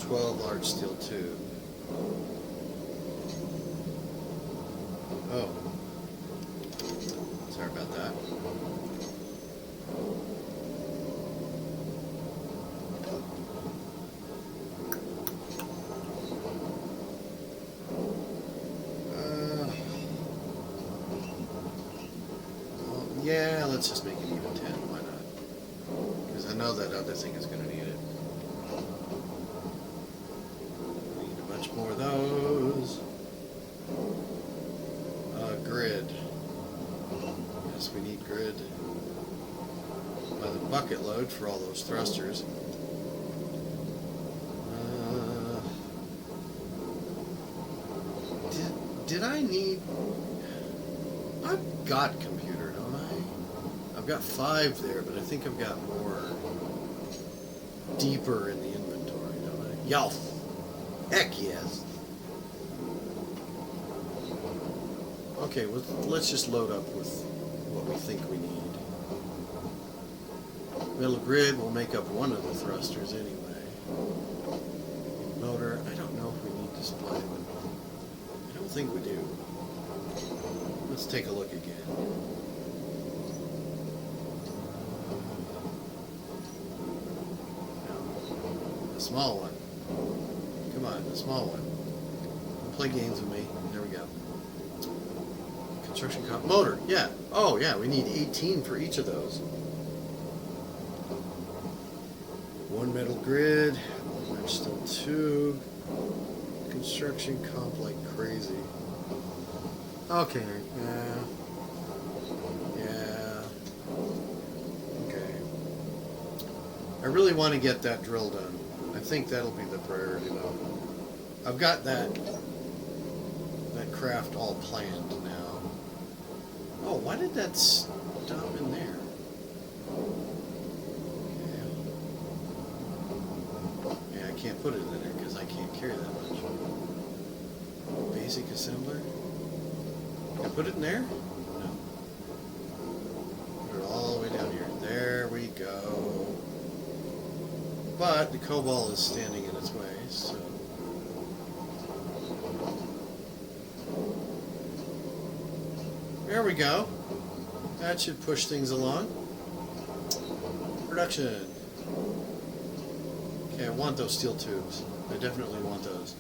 12 large steel tube. Oh. Sorry about that. Yeah, let's just make it even 10. Why not? Because I know that other thing is going to need it. Need a bunch more of those. Grid. Yes, we need grid. By the bucket load for all those thrusters. Did I need... I've got computer, don't I? I've got 5 there, but I think I've got more deeper in the inventory, don't I? Yo! Heck yes! Okay, well, let's just load up with what we think we need. Metal grid will make up one of the thrusters anyway. Motor, I don't know if we need display, but I don't think we do. Let's take a look again. No. The small one. Come on, the small one. Don't play games with me. There we go. Construction comp motor, yeah. Oh yeah, we need 18 for each of those. 1 metal grid, 1 large steel tube. Construction comp like crazy. Okay, yeah. Okay. I really want to get that drill done. I think that'll be the priority though. I've got that craft all planned now. Oh, why did that stop in there? Okay. Yeah, I can't put it in there because I can't carry that much. Basic assembler? Can I put it in there? No. Put it all the way down here. There we go. But the cobalt is standing in its way, so... There we go. That should push things along. Production. Okay, I want those steel tubes. I definitely want those.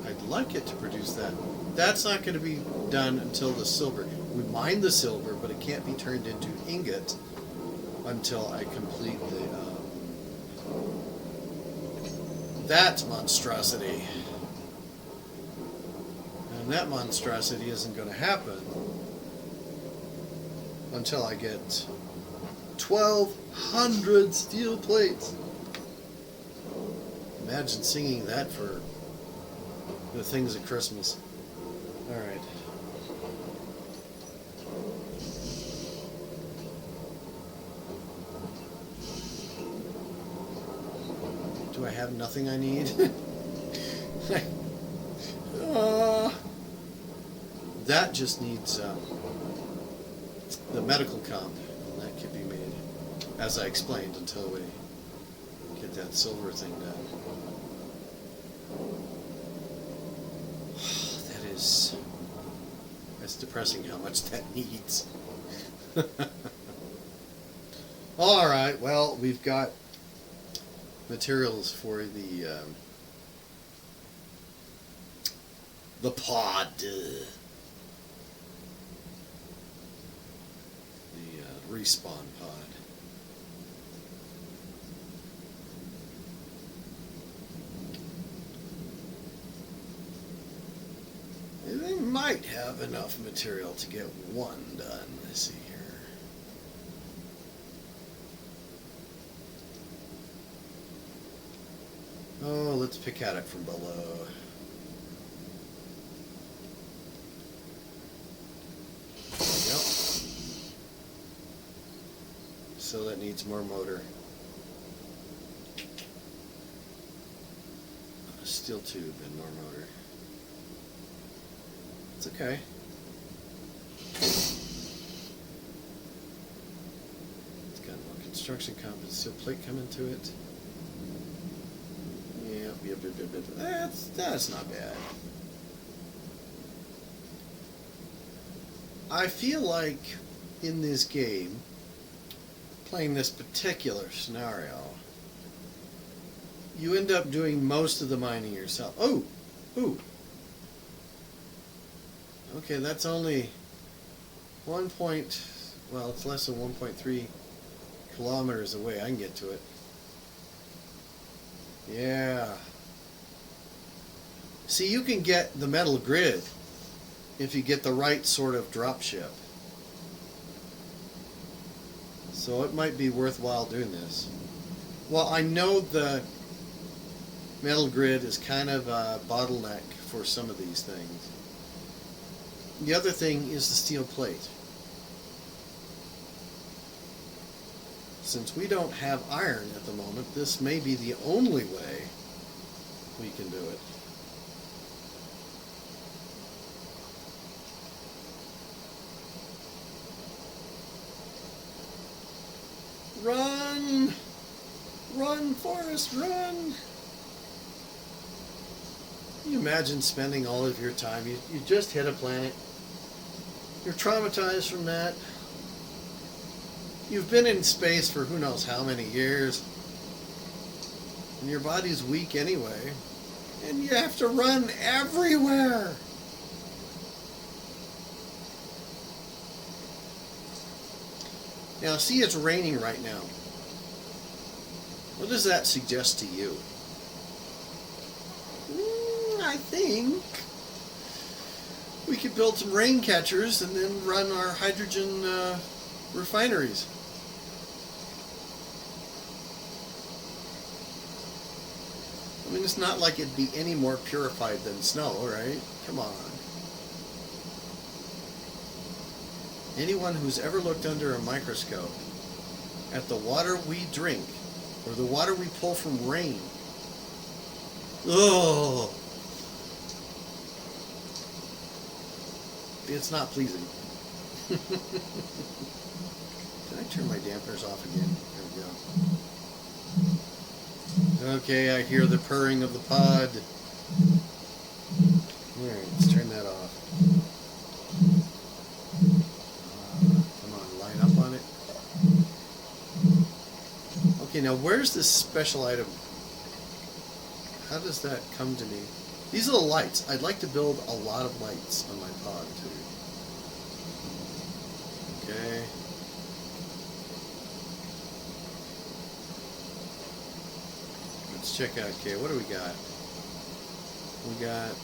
I'd like it to produce that. That's not going to be done until the silver. We mine the silver, but it can't be turned into ingot until I complete the... that monstrosity. And that monstrosity isn't going to happen until I get 1,200 steel plates. Imagine singing that for the things at Christmas. Alright. Do I have nothing I need? That just needs the medical comp. That could be made, as I explained, until we get that silver thing done. That's depressing how much that needs. Alright, well, we've got materials for the pod. The respawn pod. They might have enough material to get one done. Let's see here. Oh, let's pick at it from below. There we go. So that needs more motor. A steel tube and more motor. It's okay. It's got more construction composite steel plate coming to it. Yep. That's not bad. I feel like in this game, playing this particular scenario, you end up doing most of the mining yourself. Oh! Ooh! Okay, that's only it's less than 1.3 kilometers away. I can get to it. Yeah. See, you can get the metal grid if you get the right sort of dropship. So it might be worthwhile doing this. Well, I know the metal grid is kind of a bottleneck for some of these things. The other thing is the steel plate. Since we don't have iron at the moment, this may be the only way we can do it. Run! Run, Forrest, run! Can you imagine spending all of your time? You just hit a planet. You're traumatized from that. You've been in space for who knows how many years. And your body's weak anyway. And you have to run everywhere. Now, see, it's raining right now. What does that suggest to you? I think we could build some rain catchers and then run our hydrogen refineries. I mean, it's not like it'd be any more purified than snow, right? Come on. Anyone who's ever looked under a microscope at the water we drink or the water we pull from rain, oh, it's not pleasing. Can I turn my dampeners off again? There we go. Okay, I hear the purring of the pod. Alright, let's turn that off. Come on, line up on it. Okay, now where's this special item? How does that come to me? These are the lights. I'd like to build a lot of lights on my pod, too. Okay. Let's check out, okay, what do we got? We got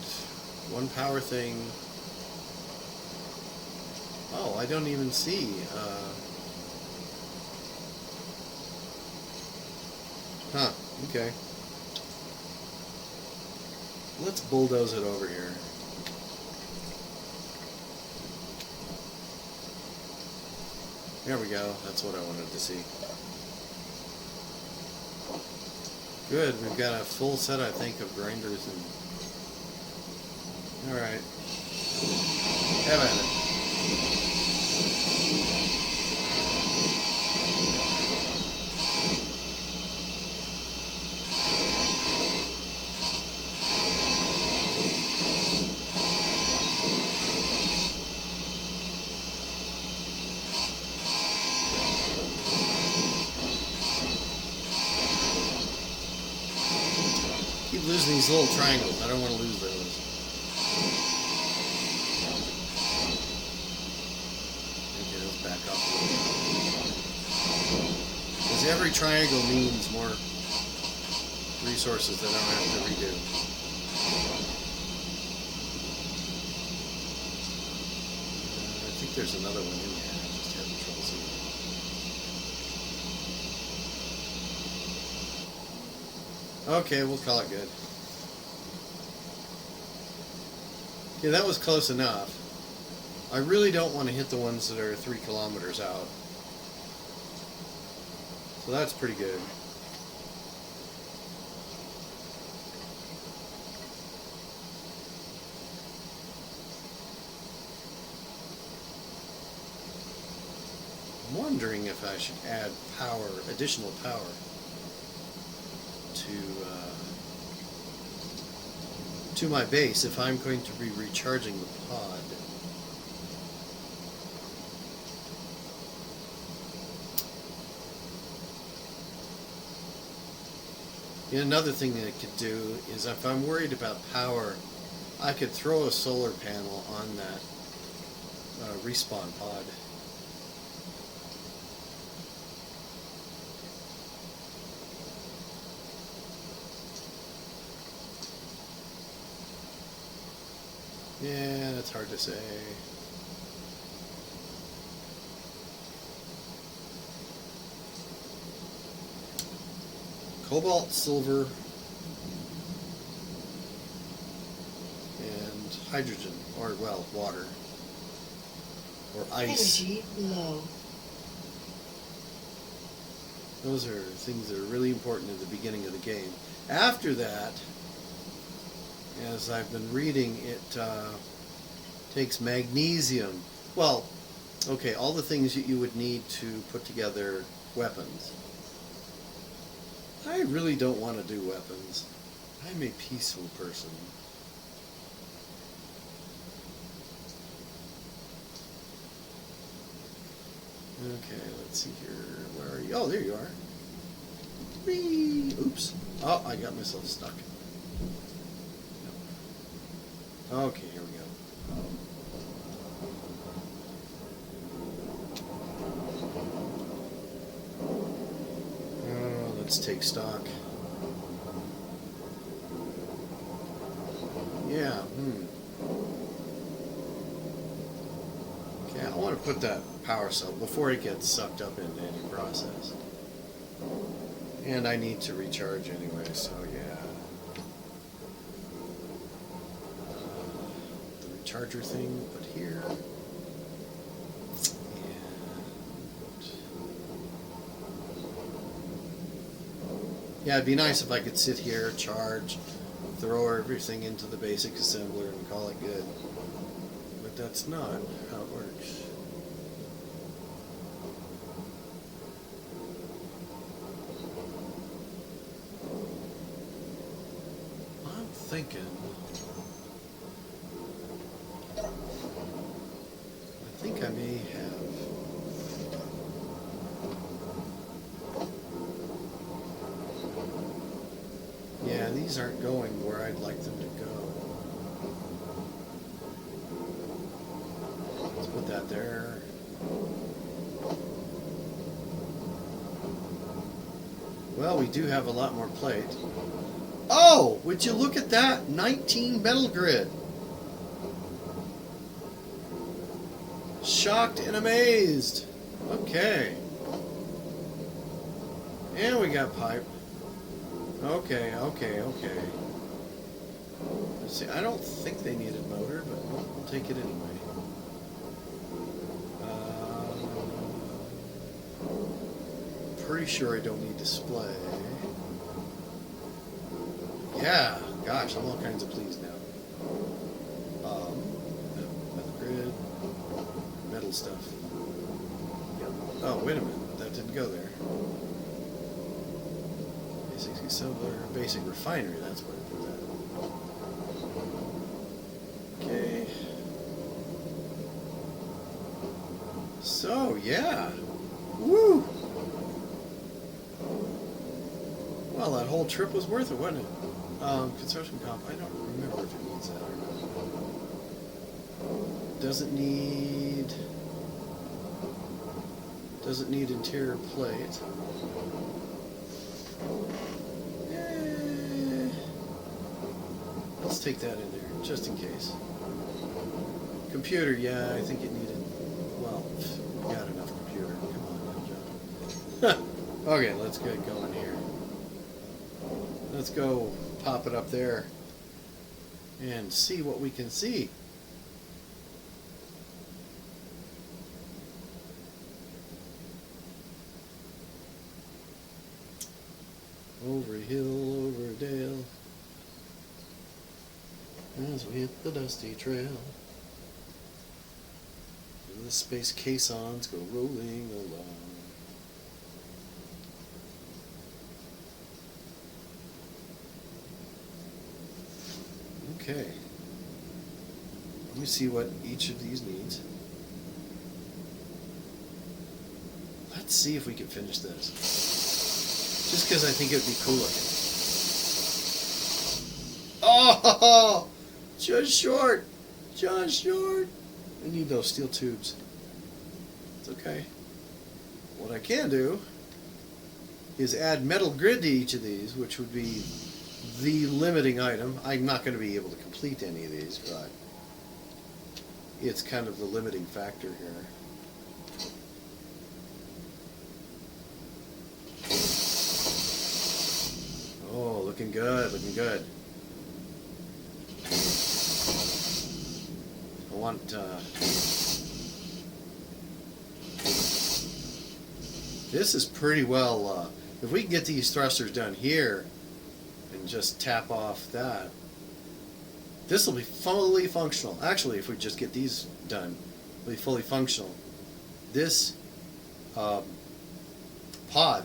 one power thing. Oh, I don't even see. Okay. Let's bulldoze it over here. There we go. That's what I wanted to see. Good. We've got a full set, I think, of grinders and... Alright. Have at it. Keep losing these little triangles. I don't want to lose those. Okay, let's back up a little bit. Because every triangle means more resources that I don't have to redo. I think there's another one in here. I just having trouble seeing it. Okay, we'll call it good. Yeah, that was close enough. I really don't want to hit the ones that are 3 kilometers out. So that's pretty good. I'm wondering if I should add power, additional power to my base if I'm going to be recharging the pod. And another thing that I could do is if I'm worried about power, I could throw a solar panel on that respawn pod. Yeah, that's hard to say. Cobalt, silver, and hydrogen, or, well, water, or ice. Energy low. Those are things that are really important at the beginning of the game. After that, as I've been reading, it takes magnesium. Well, okay, all the things that you would need to put together weapons. I really don't want to do weapons. I'm a peaceful person. Okay, let's see here. Where are you? Oh, there you are. Whee! Oops. Oh, I got myself stuck. Okay, here we go. Let's take stock. Yeah, Okay, I want to put that power cell before it gets sucked up into any process. And I need to recharge anyway, so yeah. The recharger thing, put here. Yeah, it'd be nice if I could sit here, charge, throw everything into the basic assembler and call it good. But that's not how it works. I'm thinking... I think I may have... Yeah, these aren't going where I'd like them to go. Let's put that there. Well, we do have a lot more plate. Oh, would you look at that? 19 metal grid. Shocked and amazed. Okay. And we got pipe. Okay. Let's see, I don't think they need a motor, but we'll take it anyway. Pretty sure I don't need display. Yeah, gosh, I'm all kinds of pleased now. Metal grid, metal stuff. Oh, wait a minute, that didn't go there. Basic assembler, basic refinery, that's where I put that. Okay. So, yeah. Woo! Well, that whole trip was worth it, wasn't it? Construction comp, I don't remember if it needs that or not. Doesn't need interior plate. Let's take that in there, just in case. Computer, yeah, I think it needed... Well, we got enough computer. Come on now, John. Okay, let's get going here. Let's go pop it up there and see what we can see. Over hill, over dale, as we hit the dusty trail. The space caissons go rolling along. Okay. Let me see what each of these needs. Let's see if we can finish this. Just because I think it would be cool looking. Oh! Just short! Just short! I need those steel tubes. It's okay. What I can do is add metal grid to each of these, which would be the limiting item. I'm not going to be able to complete any of these, but it's kind of the limiting factor here. Oh, looking good, looking good. I want this is pretty well, if we can get these thrusters done here and just tap off that, this will be fully functional. Actually, if we just get these done, it'll be fully functional. This pod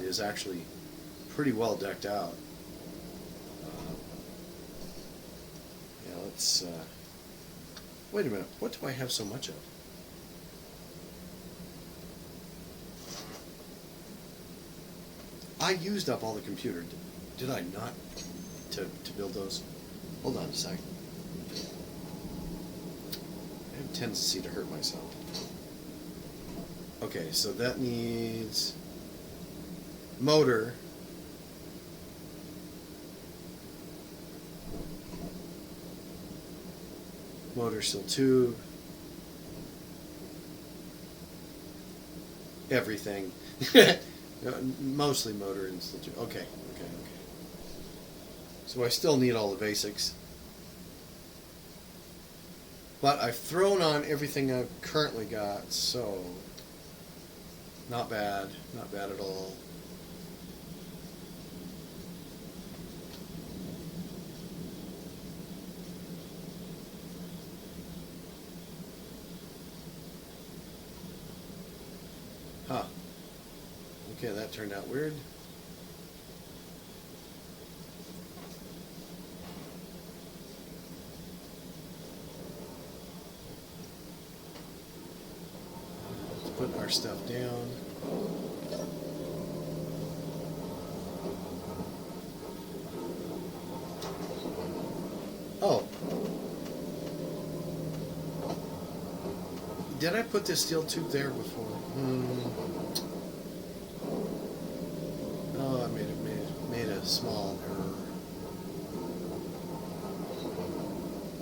is actually pretty well decked out. Yeah, let's, wait a minute, what do I have so much of? I used up all the computer, did I not, to build those? Hold on a second. I have a tendency to hurt myself. Okay, so that needs motor. Motor steel tube. Everything. Mostly motor and steel tube. Okay. So I still need all the basics. But I've thrown on everything I've currently got, so not bad at all. Huh. Okay, that turned out weird. Let's put our stuff down. Oh. Did I put this steel tube there before? Oh, I made a small error.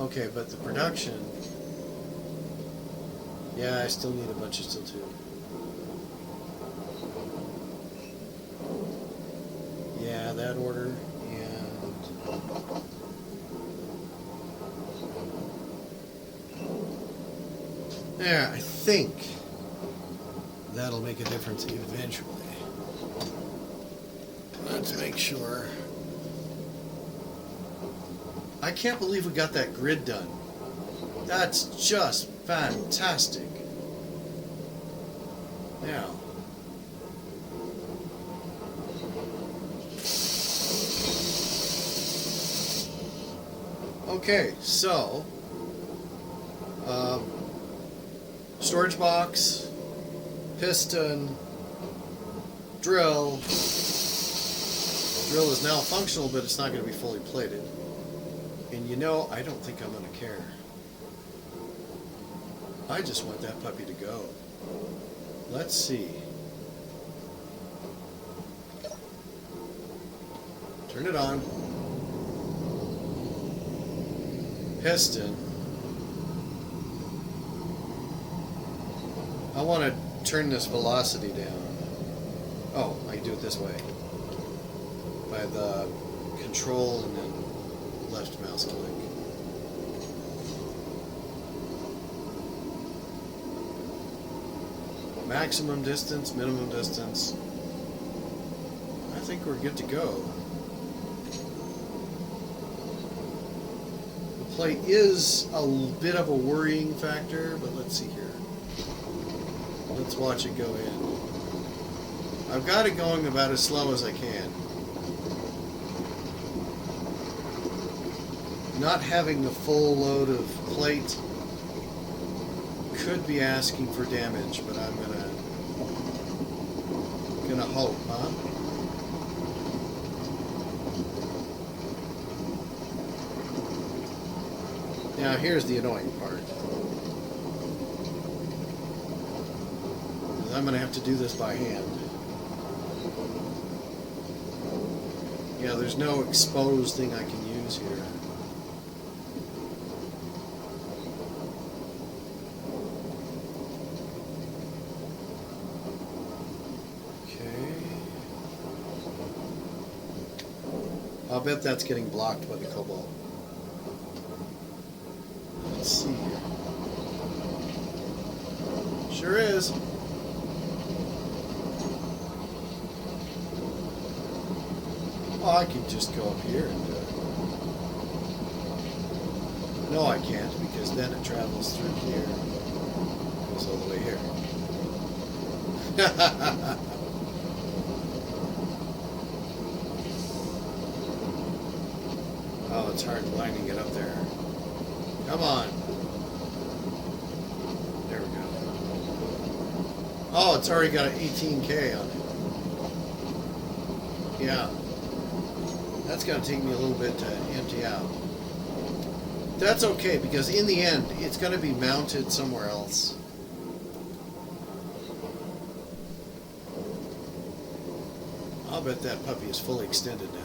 Okay, but the production... Yeah, I still need a bunch of steel tube. Yeah, that order, and... There, I think that'll make a difference eventually. Let's make sure. I can't believe we got that grid done. That's just fantastic. Now, okay, so storage box, piston, drill. Drill is now functional, but it's not going to be fully plated. And you know, I don't think I'm going to care. I just want that puppy to go. Let's see. Turn it on. Piston. I want to turn this velocity down. Oh, I do it this way. By the control and then left mouse click. Maximum distance, minimum distance. I think we're good to go. plate is a bit of a worrying factor, but let's see here. Let's watch it go in. I've got it going about as slow as I can. Not having the full load of plate could be asking for damage, but I'm gonna hope, huh? Now here's the annoying part. I'm gonna have to do this by hand. Yeah, there's no exposed thing I can use here. I'll bet that's getting blocked by the cobalt. Let's see here. Sure is. Oh, I can just go up here and do it. No, I can't, because then it travels through here. It goes all the way here. Oh, it's hard lining it up there. Come on. There we go. Oh, it's already got an 18K on it. Yeah. That's going to take me a little bit to empty out. That's okay, because in the end, it's going to be mounted somewhere else. I'll bet that puppy is fully extended now.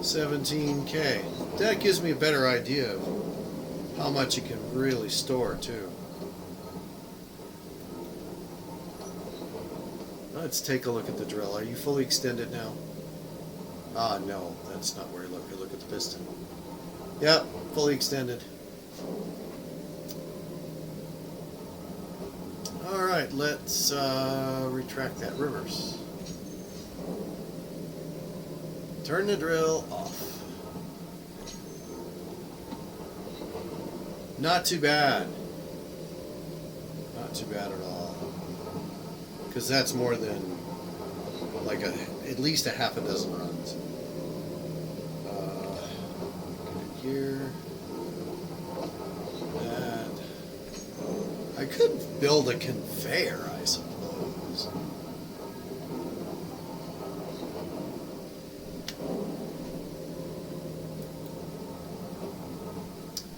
17K. That gives me a better idea of how much it can really store, too. Let's take a look at the drill. Are you fully extended now? Ah, no, that's not where you look. You look at the piston. Yep, fully extended. Alright, let's retract that reverse. Turn the drill off. Not too bad. Not too bad at all. Because that's more than like at least a half a dozen runs. Here. That. I could build a conveyor, I suppose.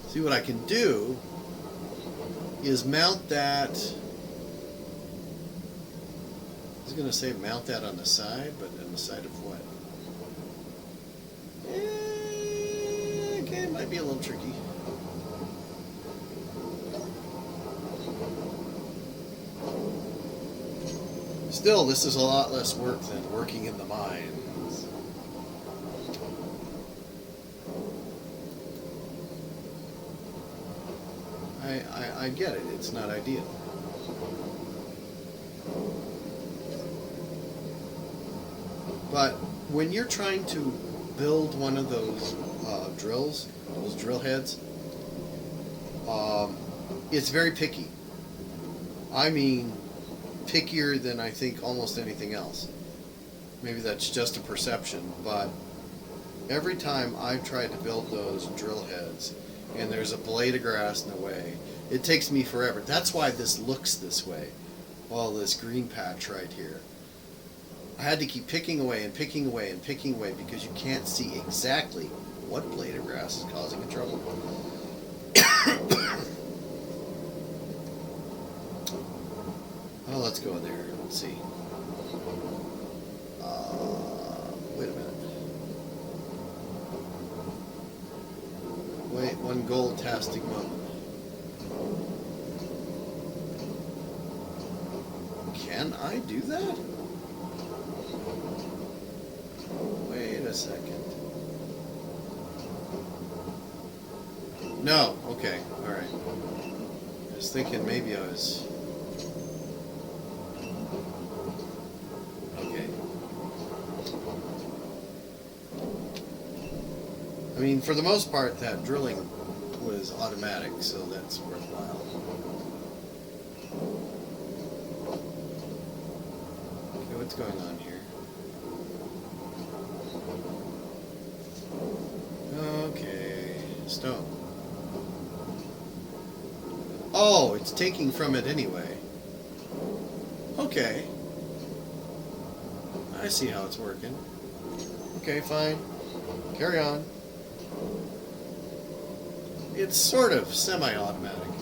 See, what I can do is mount that. I was going to say mount that on the side, but on the side of what? Okay, it might be a little tricky. Still, this is a lot less work than working in the mines. I get it. It's not ideal. But when you're trying to build one of those drills, those drill heads, it's very picky. I mean, pickier than I think almost anything else. Maybe that's just a perception, but every time I've tried to build those drill heads and there's a blade of grass in the way, it takes me forever. That's why this looks this way. All this green patch right here. I had to keep picking away and picking away and picking away because you can't see exactly what blade of grass is causing the trouble. Oh, let's go in there. Let's see. Wait a minute. Wait, one gold-tastic moment. Can I do that? Wait a second. No. Okay. All right. I was thinking maybe I was... I mean, for the most part, that drilling was automatic, so that's worthwhile. Okay, what's going on here? Okay, stone. Oh, it's taking from it anyway. Okay. I see how it's working. Okay, fine. Carry on. It's sort of semi-automatic.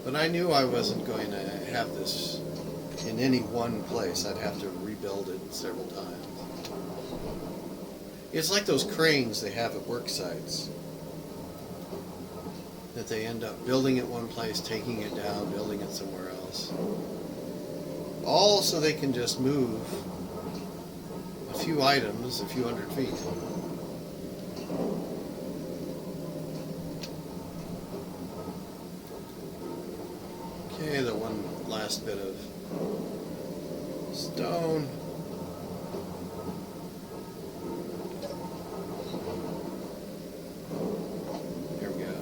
But I knew I wasn't going to have this in any one place. I'd have to rebuild it several times. It's like those cranes they have at work sites. That they end up building it one place, taking it down, building it somewhere else. All so they can just move a few items a few hundred feet. Okay, the one last bit of stone. There we go.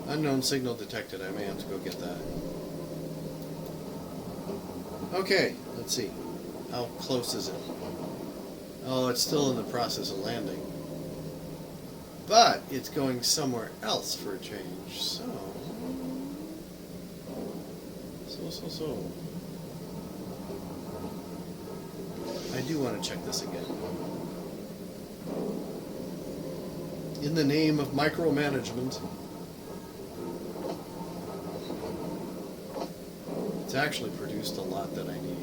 Unknown signal detected. I may have to go get that. Okay, let's see. How close is it? Oh, it's still in the process of landing. But it's going somewhere else for a change, so... I do want to check this again. In the name of micromanagement, it's actually produced a lot that I need.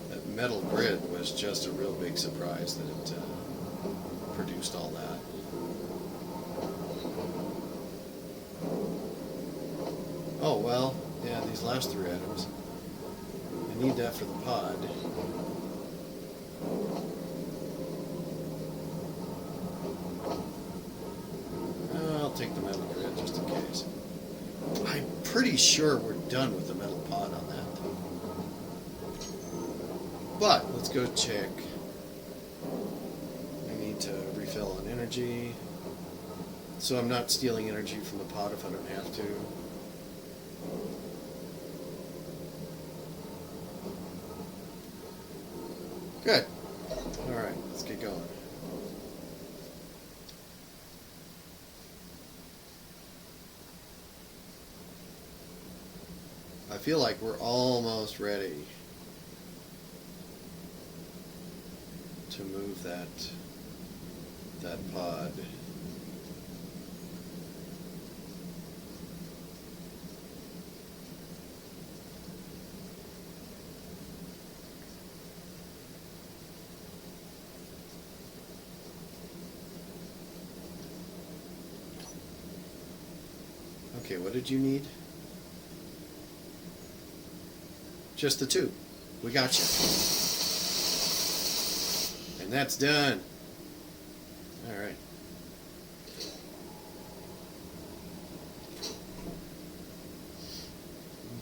That metal grid was just a real big surprise that it produced all that. Oh well, yeah, these last three items. I need that for the pod. I'll take the metal grid just in case. I'm pretty sure we're done with the metal pod on that. But let's go check. I need to refill on energy. So I'm not stealing energy from the pod if I don't have to. Good. Alright, let's get going. I feel like we're almost ready to move that pod. Okay, what did you need? Just the two. We got you. And that's done. All right.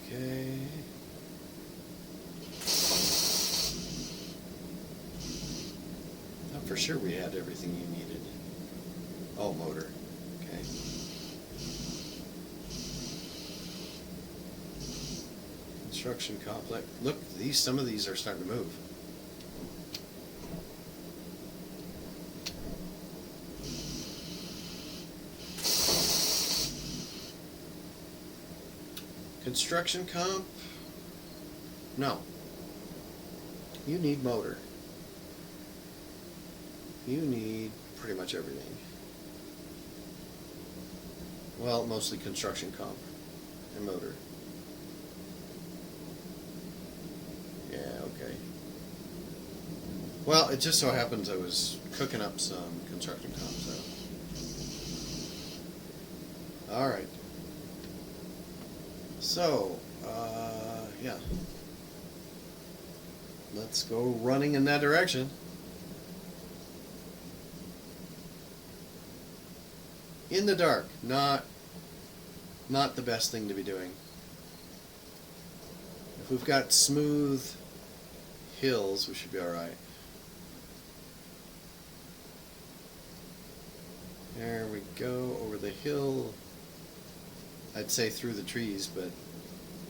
Okay. Thought for sure we had everything you needed. Oh, motor. Okay. Construction complex. Look, some of these are starting to move. Construction comp? No. You need motor. You need pretty much everything. Well, mostly construction comp and motor. Yeah, okay. Well, it just so happens I was cooking up some construction comp, so. Alright. So, yeah. Let's go running in that direction. In the dark, not Not the best thing to be doing. If we've got smooth hills, we should be alright. There we go, over the hill. I'd say through the trees, but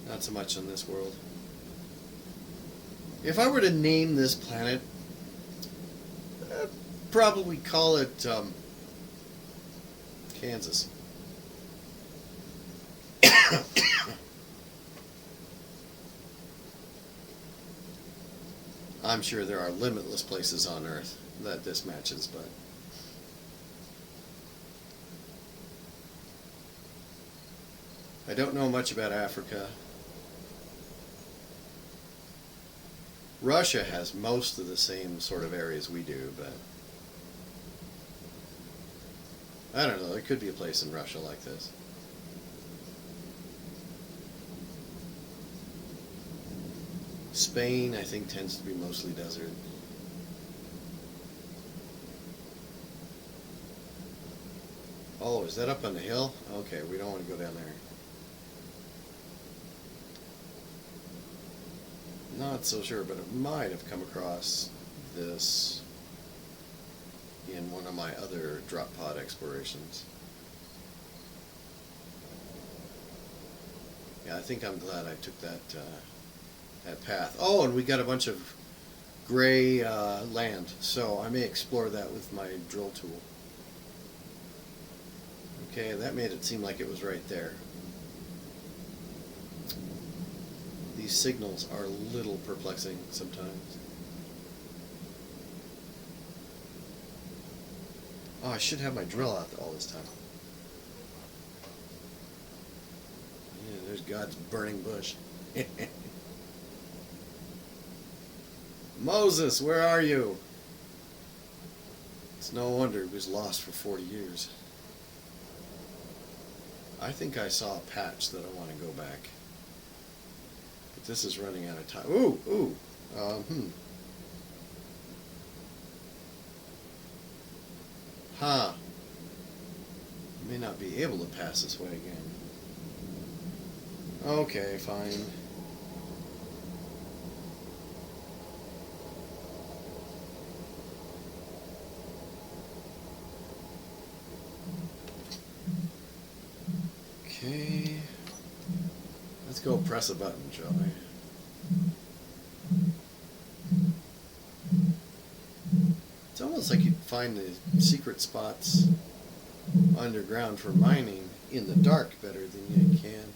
not so much in this world. If I were to name this planet, I'd probably call it Kansas. I'm sure there are limitless places on Earth that this matches, but I don't know much about Africa. Russia has most of the same sort of areas we do, but I don't know, there could be a place in Russia like this. Spain, I think, tends to be mostly desert. Oh, is that up on the hill? Okay, we don't want to go down there. Not so sure, but it might have come across this in one of my other drop pod explorations. Yeah, I think I'm glad I took that path. Oh, and we got a bunch of gray land, so I may explore that with my drill tool. Okay, that made it seem like it was right there. These signals are a little perplexing sometimes. Oh, I should have my drill out all this time. Yeah, there's God's burning bush. Moses, where are you? It's no wonder he was lost for 40 years. I think I saw a patch that I want to go back. But this is running out of time. Ooh. Huh. May not be able to pass this way again. Okay, fine. Okay. Let's go press a button, shall we? It's almost like you'd find the secret spots underground for mining in the dark better than you can.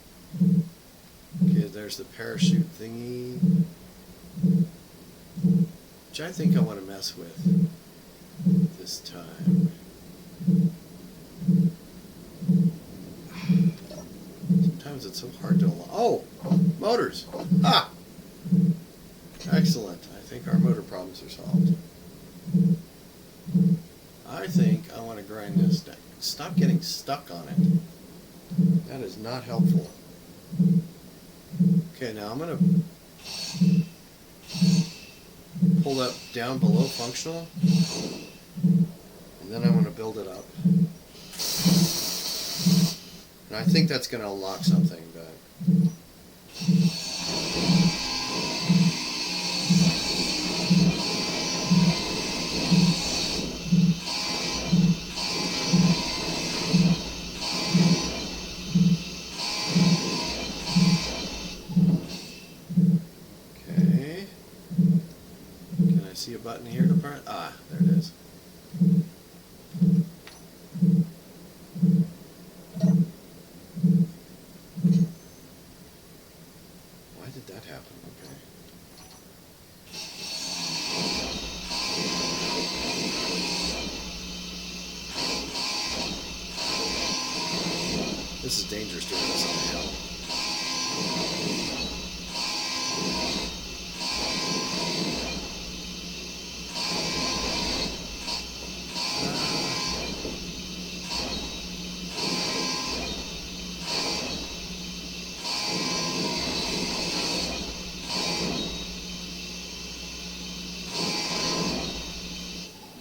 Okay, there's the parachute thingy, which I think I want to mess with this time. Sometimes it's so hard to allow. Oh, motors! Ah! Excellent. I think our motor problems are solved. I think I want to grind this down. Stop getting stuck on it. That is not helpful. Okay, now I'm going to pull that down below functional, and then I'm going to build it up. And I think that's going to unlock something, but okay. Can I see a button here to press? Ah, there it is. Why did that happen? Okay. This is dangerous doing this on the hill.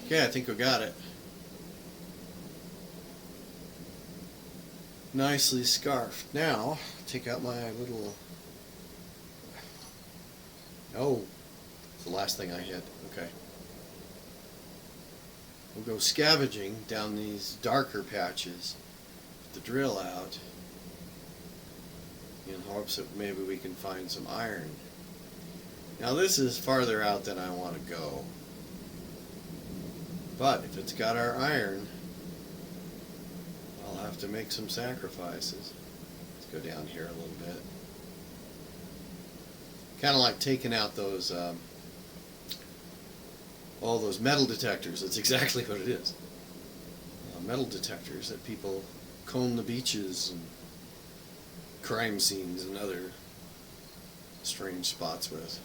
Okay, I think we got it. nicely scarfed. Now, take out my little... Oh, it's the last thing I hit. Okay. We'll go scavenging down these darker patches with the drill out in hopes that maybe we can find some iron. Now this is farther out than I want to go. But if it's got our iron, I'll have to make some sacrifices. Let's go down here a little bit. Kind of like taking out those all those metal detectors. That's exactly what it is. Metal detectors that people comb the beaches and crime scenes and other strange spots with.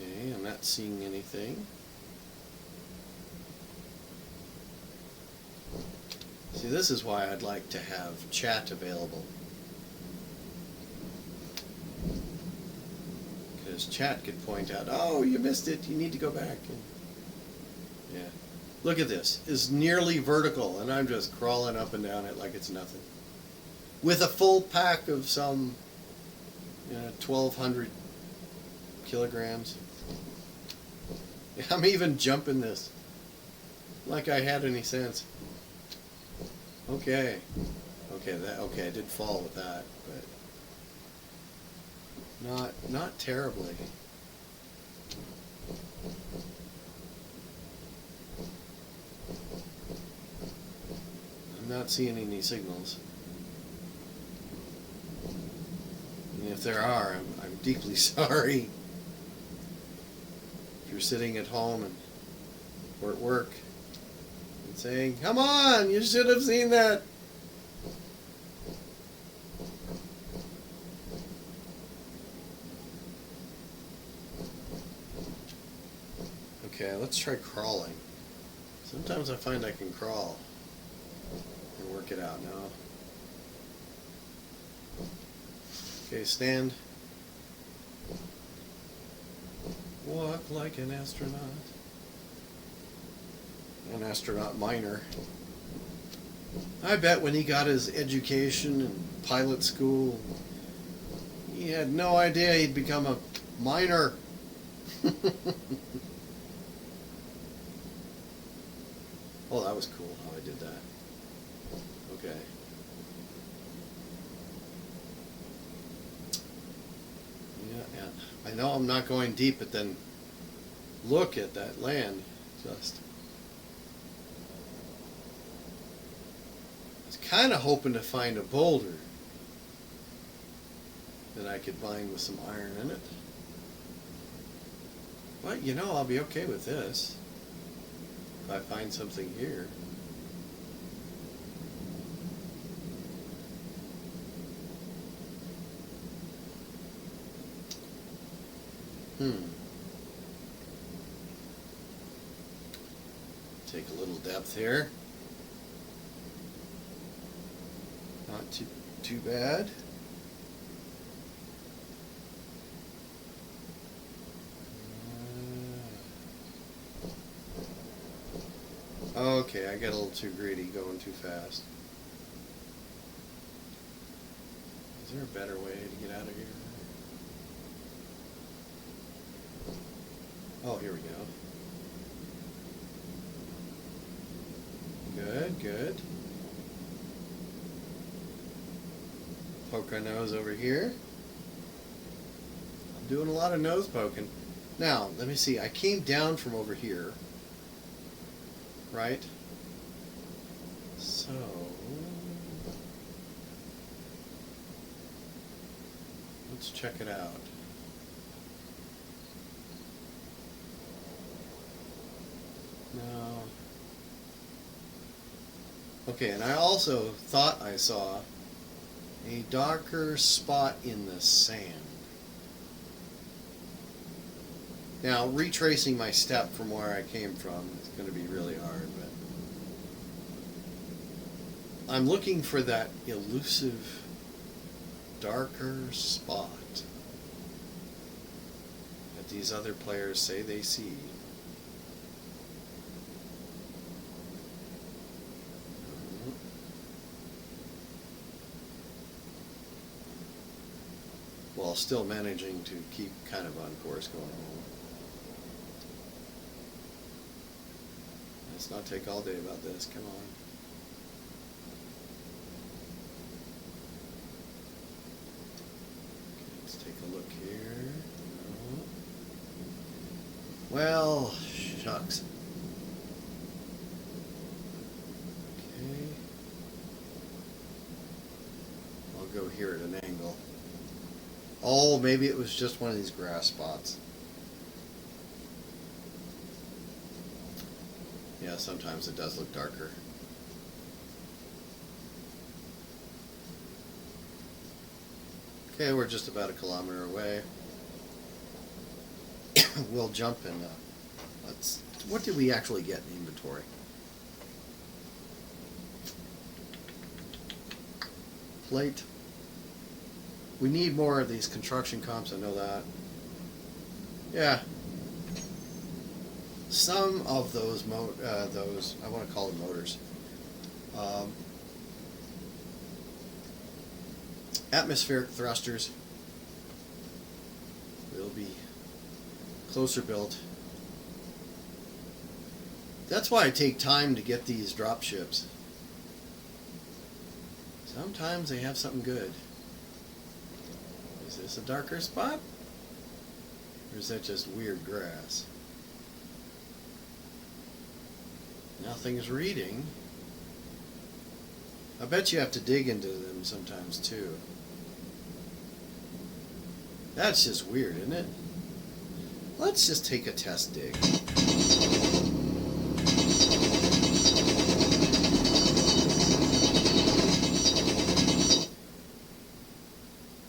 Okay, I'm not seeing anything. See, this is why I'd like to have chat available. Because chat could point out, oh, you missed it, you need to go back. And, yeah. Look at this. It's nearly vertical, and I'm just crawling up and down it like it's nothing. With a full pack of some 1,200 kilograms. I'm even jumping this like I had any sense. Okay. Okay, I did fall with that, but not terribly. I'm not seeing any signals. And if there are, I'm deeply sorry. If you're sitting at home and or at work and saying, "Come on, you should have seen that." Okay, let's try crawling. Sometimes I find I can crawl and work it out now. Okay, stand. Walk like an astronaut. An astronaut minor. I bet when he got his education in pilot school, he had no idea he'd become a minor. Oh, that was cool how I did that. Okay. Yeah. I know I'm not going deep, but then look at that land. Just. I was kind of hoping to find a boulder that I could mine with some iron in it. But I'll be okay with this. If I find something here. Take a little depth here. Not too bad. Okay, I get a little too greedy going too fast. Is there a better way to get out of here? Oh, here we go. Good. Poke our nose over here. I'm doing a lot of nose poking. Now, let me see. I came down from over here. Right? So... let's check it out. No. Okay, and I also thought I saw a darker spot in the sand. Now, retracing my step from where I came from is going to be really hard, but I'm looking for that elusive, darker spot that these other players say they see. while still managing to keep kind of on course going home. Let's not take all day about this. Come on. Let's take a look here. No. Well, shucks. Okay. I'll go here at an angle. Oh, maybe it was just one of these grass spots. Yeah, sometimes it does look darker. Okay, we're just about a kilometer away. We'll jump and let's. What did we actually get in inventory? Plate. We need more of these construction comps. I know that. Yeah. Some of those I want to call them motors. Atmospheric thrusters will be closer built. That's why I take time to get these drop ships. Sometimes they have something good. Is this a darker spot? Or is that just weird grass? Nothing's reading. I bet you have to dig into them sometimes too. That's just weird, isn't it? Let's just take a test dig.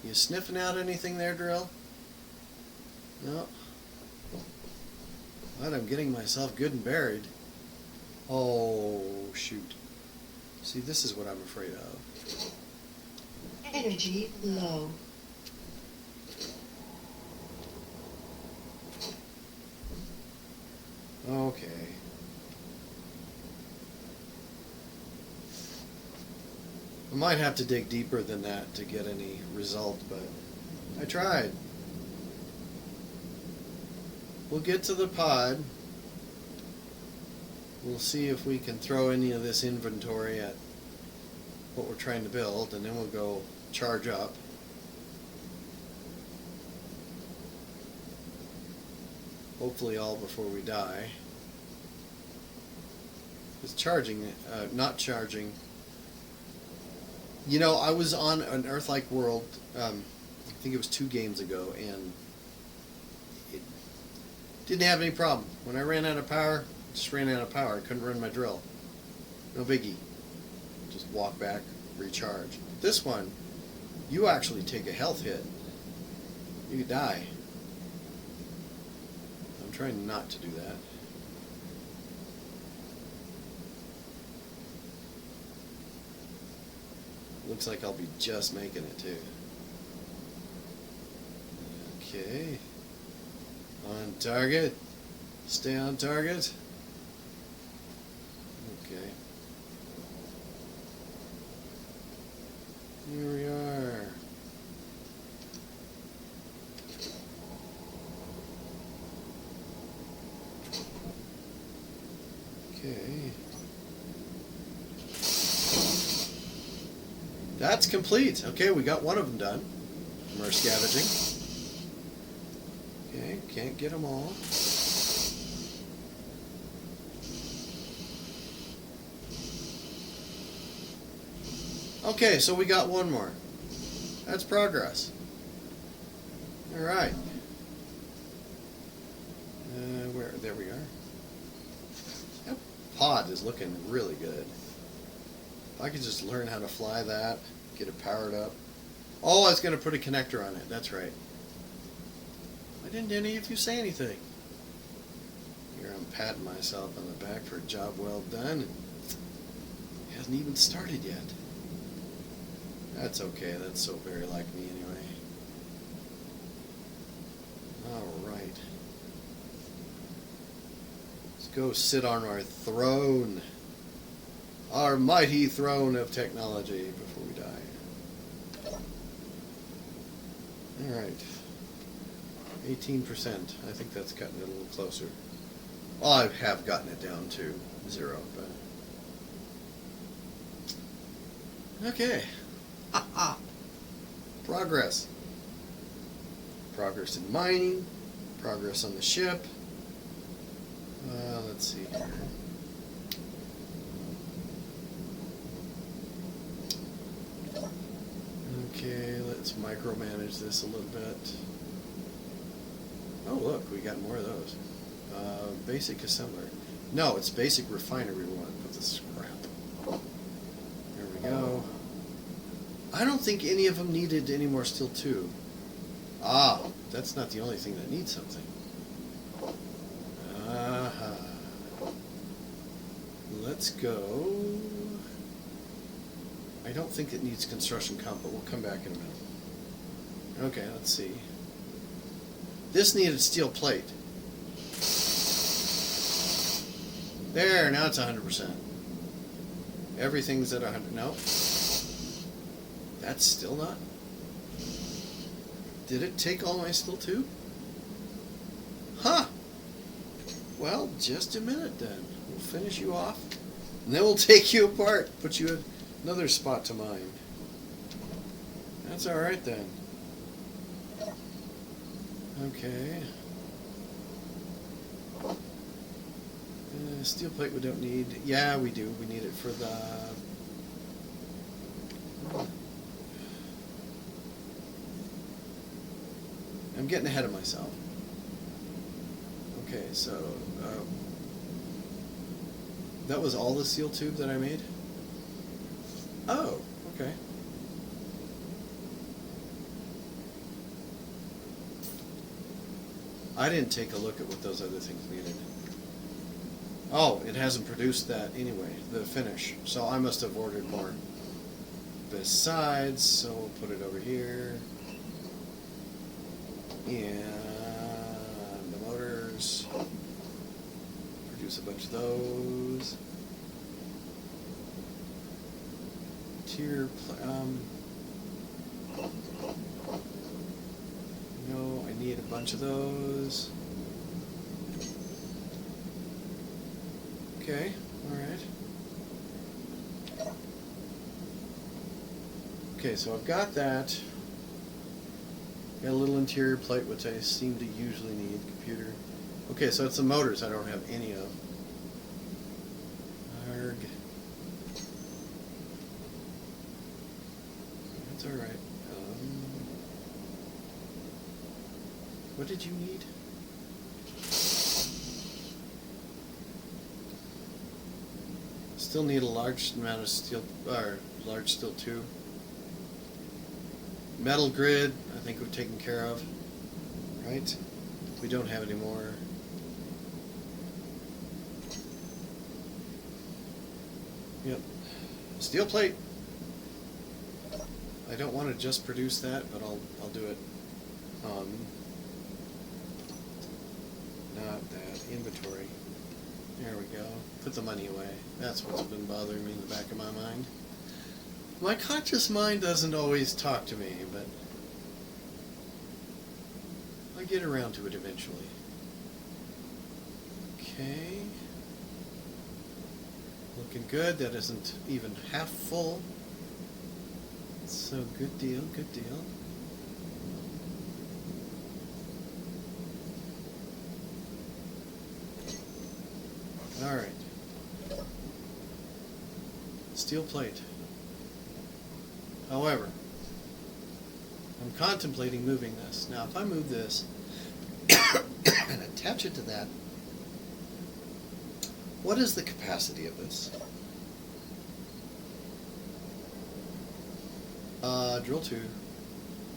You sniffing out anything there, drill? No. But I'm getting myself good and buried. Oh, shoot. See, this is what I'm afraid of. Energy low. Okay. I might have to dig deeper than that to get any result, but I tried. We'll get to the pod. We'll see if we can throw any of this inventory at what we're trying to build, and then we'll go charge up. Hopefully all before we die. It's charging, not charging. You know, I was on an Earth-like world, I think it was 2 games ago, and it didn't have any problem. When I ran out of power, just ran out of power. I couldn't run my drill. No biggie. Just walk back, recharge. This one, you actually take a health hit. You could die. I'm trying not to do that. Looks like I'll be just making it too. Okay. On target. Stay on target. Okay. Here we are. Okay. That's complete. Okay, we got one of them done from our scavenging. Okay, can't get them all. Okay, so we got one more. That's progress. All right. There we are. That pod is looking really good. If I could just learn how to fly that, get it powered up. Oh, I was going to put a connector on it. That's right. Why didn't any of you say anything? Here I'm patting myself on the back for a job well done. It hasn't even started yet. That's okay. That's so very like me anyway. All right. Let's go sit on our throne. Our mighty throne of technology before we die. Alright. 18%. I think that's gotten it a little closer. Well, I have gotten it down to 0, but... Okay. Progress. Progress in mining. Progress on the ship. Let's see here. Okay, let's micromanage this a little bit. Oh, look, we got more of those. Basic assembler. No, it's basic refinery we want to put the scrap. There we go. I don't think any of them needed any more steel too. Ah, that's not the only thing that needs something. Let's go. I don't think it needs construction comp, but we'll come back in a minute. Okay, let's see. This needed steel plate. There, now it's 100%. Everything's at 100. No. That's still not. Did it take all my steel too? Huh. Well, just a minute then. We'll finish you off, and then we'll take you apart, put you in another spot to mine. That's alright then. Okay. Steel plate we don't need. Yeah, we do. We need it for the... I'm getting ahead of myself. Okay, so... that was all the steel tube that I made? Oh, okay. I didn't take a look at what those other things needed. Oh, it hasn't produced that anyway, the finish. So I must have ordered more. Besides, so we'll put it over here. And the motors. Produce a bunch of those. No, I need a bunch of those. Okay, alright. Okay, so I've got that. Got a little interior plate, which I seem to usually need. Computer. Okay, so it's the motors I don't have any of. Arg. That's alright. What did you need? Still need a large amount of steel, or large steel tube. Metal grid, I think we've taken care of, right? We don't have any more. Yep. Steel plate. I don't want to just produce that, but I'll do it. Not that. Inventory. There we go. Put the money away. That's what's been bothering me in the back of my mind. My conscious mind doesn't always talk to me, but I get around to it eventually. Okay. Looking good. That isn't even half full. So good deal, good deal. Alright. Steel plate. However, I'm contemplating moving this. Now, if I move this and attach it to that, what is the capacity of this? Drill tube.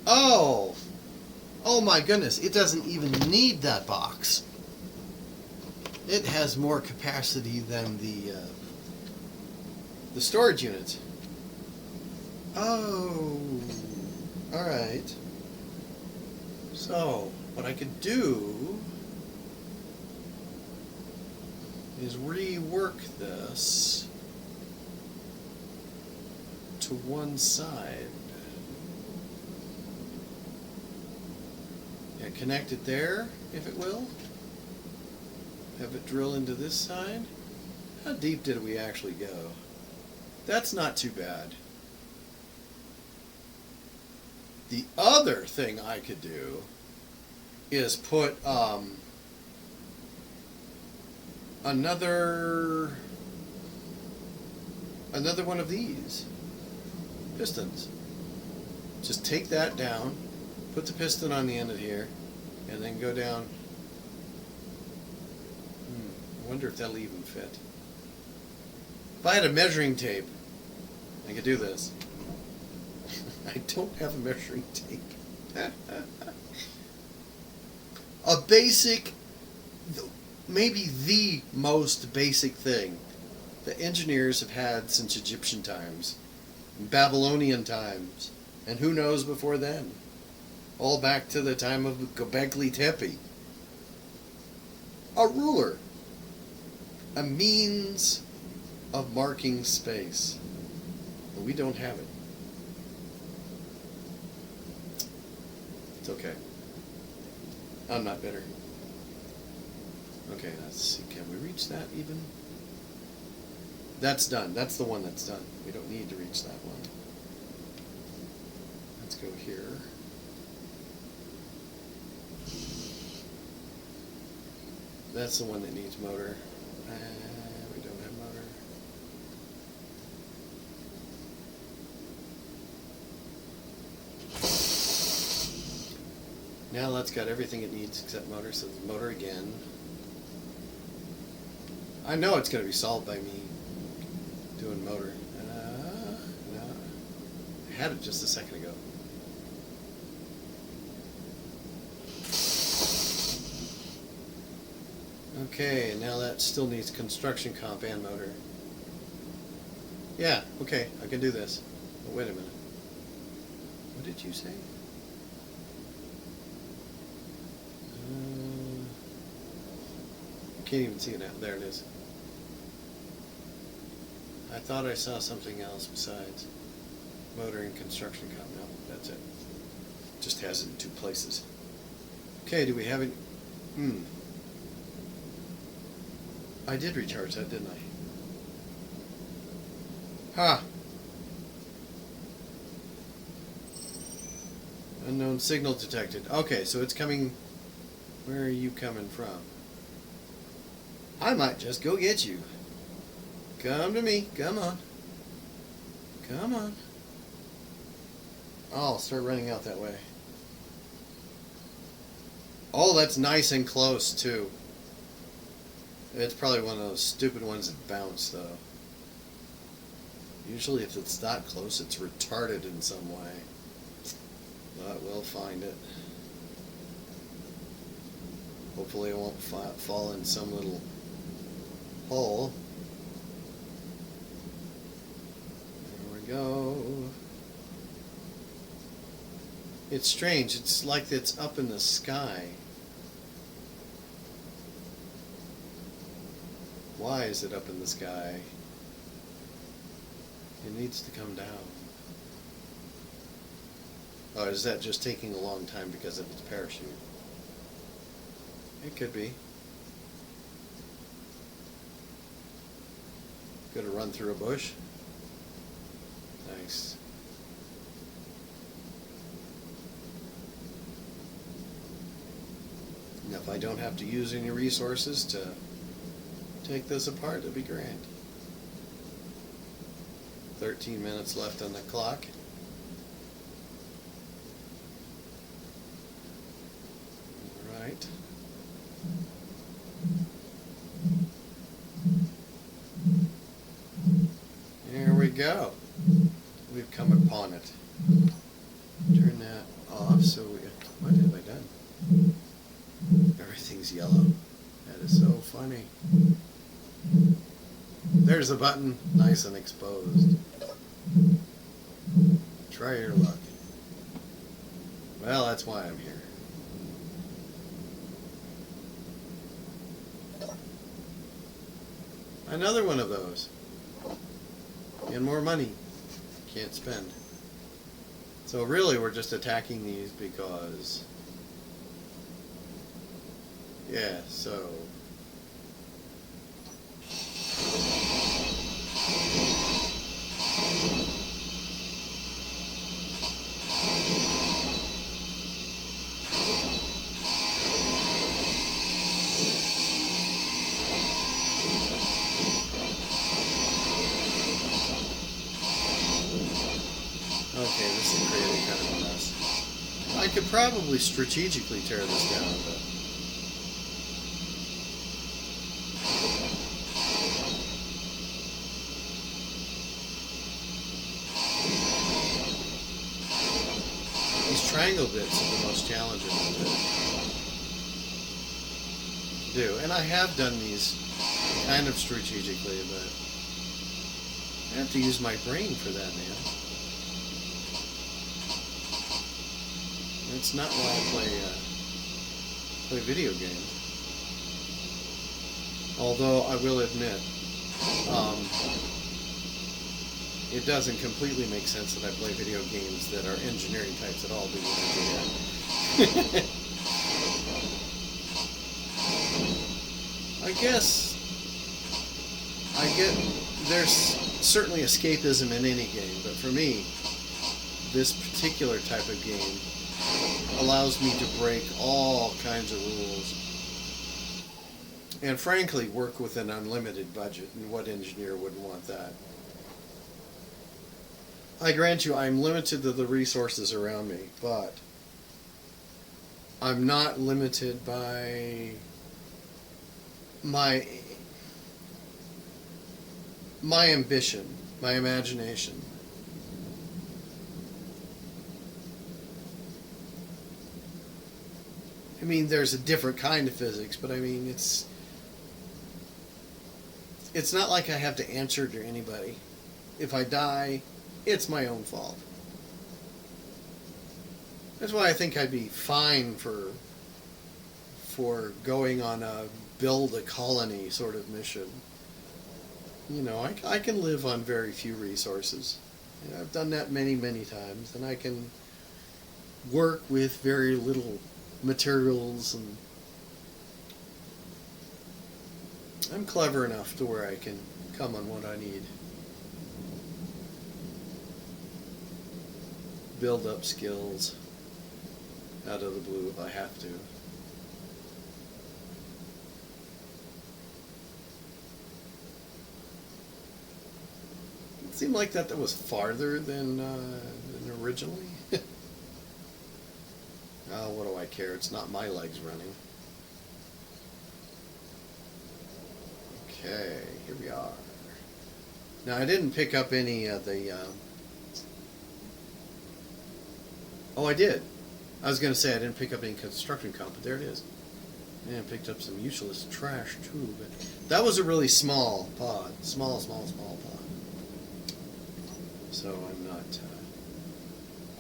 Oh! Oh my goodness, it doesn't even need that box. It has more capacity than the storage unit. Oh, alright. So, what I could do is rework this to one side. And connect it there, if it will. Have it drill into this side. How deep did we actually go? That's not too bad. The other thing I could do is put another one of these pistons. Just take that down, put the piston on the end of here, and then go down. I wonder if that'll even fit. If I had a measuring tape, I could do this. I don't have a measuring tape. A basic, maybe the most basic thing that engineers have had since Egyptian times, Babylonian times, and who knows before then. All back to the time of Göbekli Tepe. A ruler. A means of marking space. But we don't have it. It's okay. I'm not bitter. Okay, let's see. Can we reach that even? That's done. That's the one that's done. We don't need to reach that one. Let's go here. That's the one that needs motor. We don't have motor. Now that's got everything it needs except motor, so the motor again. I know it's going to be solved by me doing motor. No. I had it just a second ago. Okay, now that still needs construction comp and motor. Yeah, okay, I can do this. Oh, wait a minute. What did you say? Can't even see it now. There it is. I thought I saw something else besides motor and construction comp. No, that's it. Just has it in two places. Okay, do we have it? I did recharge that, didn't I? Ha! Unknown signal detected. Okay, so it's coming. Where are you coming from? I might just go get you. Come to me. Come on. Come on. Oh, I'll start running out that way. Oh, that's nice and close, too. It's probably one of those stupid ones that bounce, though. Usually if it's that close, it's retarded in some way. But we'll find it. Hopefully it won't fall in some little hole. There we go. It's strange. It's like it's up in the sky. Why is it up in the sky? It needs to come down. Oh, is that just taking a long time because of its parachute? It could be. Gonna run through a bush. Nice. Now, if I don't have to use any resources to take this apart, it'd be grand. 13 minutes left on the clock. All right. Here we go. We've come upon it. Turn that off so we... What have I done? Everything's yellow. That is so funny. There's the button, nice and exposed. Try your luck. Well, that's why I'm here. Another one of those. And more money. Can't spend. So really we're just attacking these because Yeah, so... Okay, this is creating kind of a mess. I could probably strategically tear this down, but... These triangle bits are the most challenging to do. And I have done these kind of strategically, but I have to use my brain for that, man. That's not why I play video games. Although I will admit, it doesn't completely make sense that I play video games that are engineering types at all, being an engineer. I guess I get there's certainly escapism in any game, but for me, this particular type of game allows me to break all kinds of rules and frankly work with an unlimited budget, and what engineer wouldn't want that? I grant you I'm limited to the resources around me, but I'm not limited by my ambition, my imagination. I mean, there's a different kind of physics, but I mean, it's not like I have to answer to anybody. If I die, it's my own fault. That's why I think I'd be fine for going on a build a colony sort of mission. You know, I can live on very few resources. You know, I've done that many, many times, and I can work with very little materials, and I'm clever enough to where I can come on what I need. Build up skills out of the blue if I have to. It seemed like that was farther than originally. Oh, what do I care? It's not my legs running. Okay, here we are. Now, I didn't pick up any of the... Oh, I did. I was going to say I didn't pick up any construction comp, but there it is. Yeah, I picked up some useless trash, too. But that was a really small pod. Small pod. So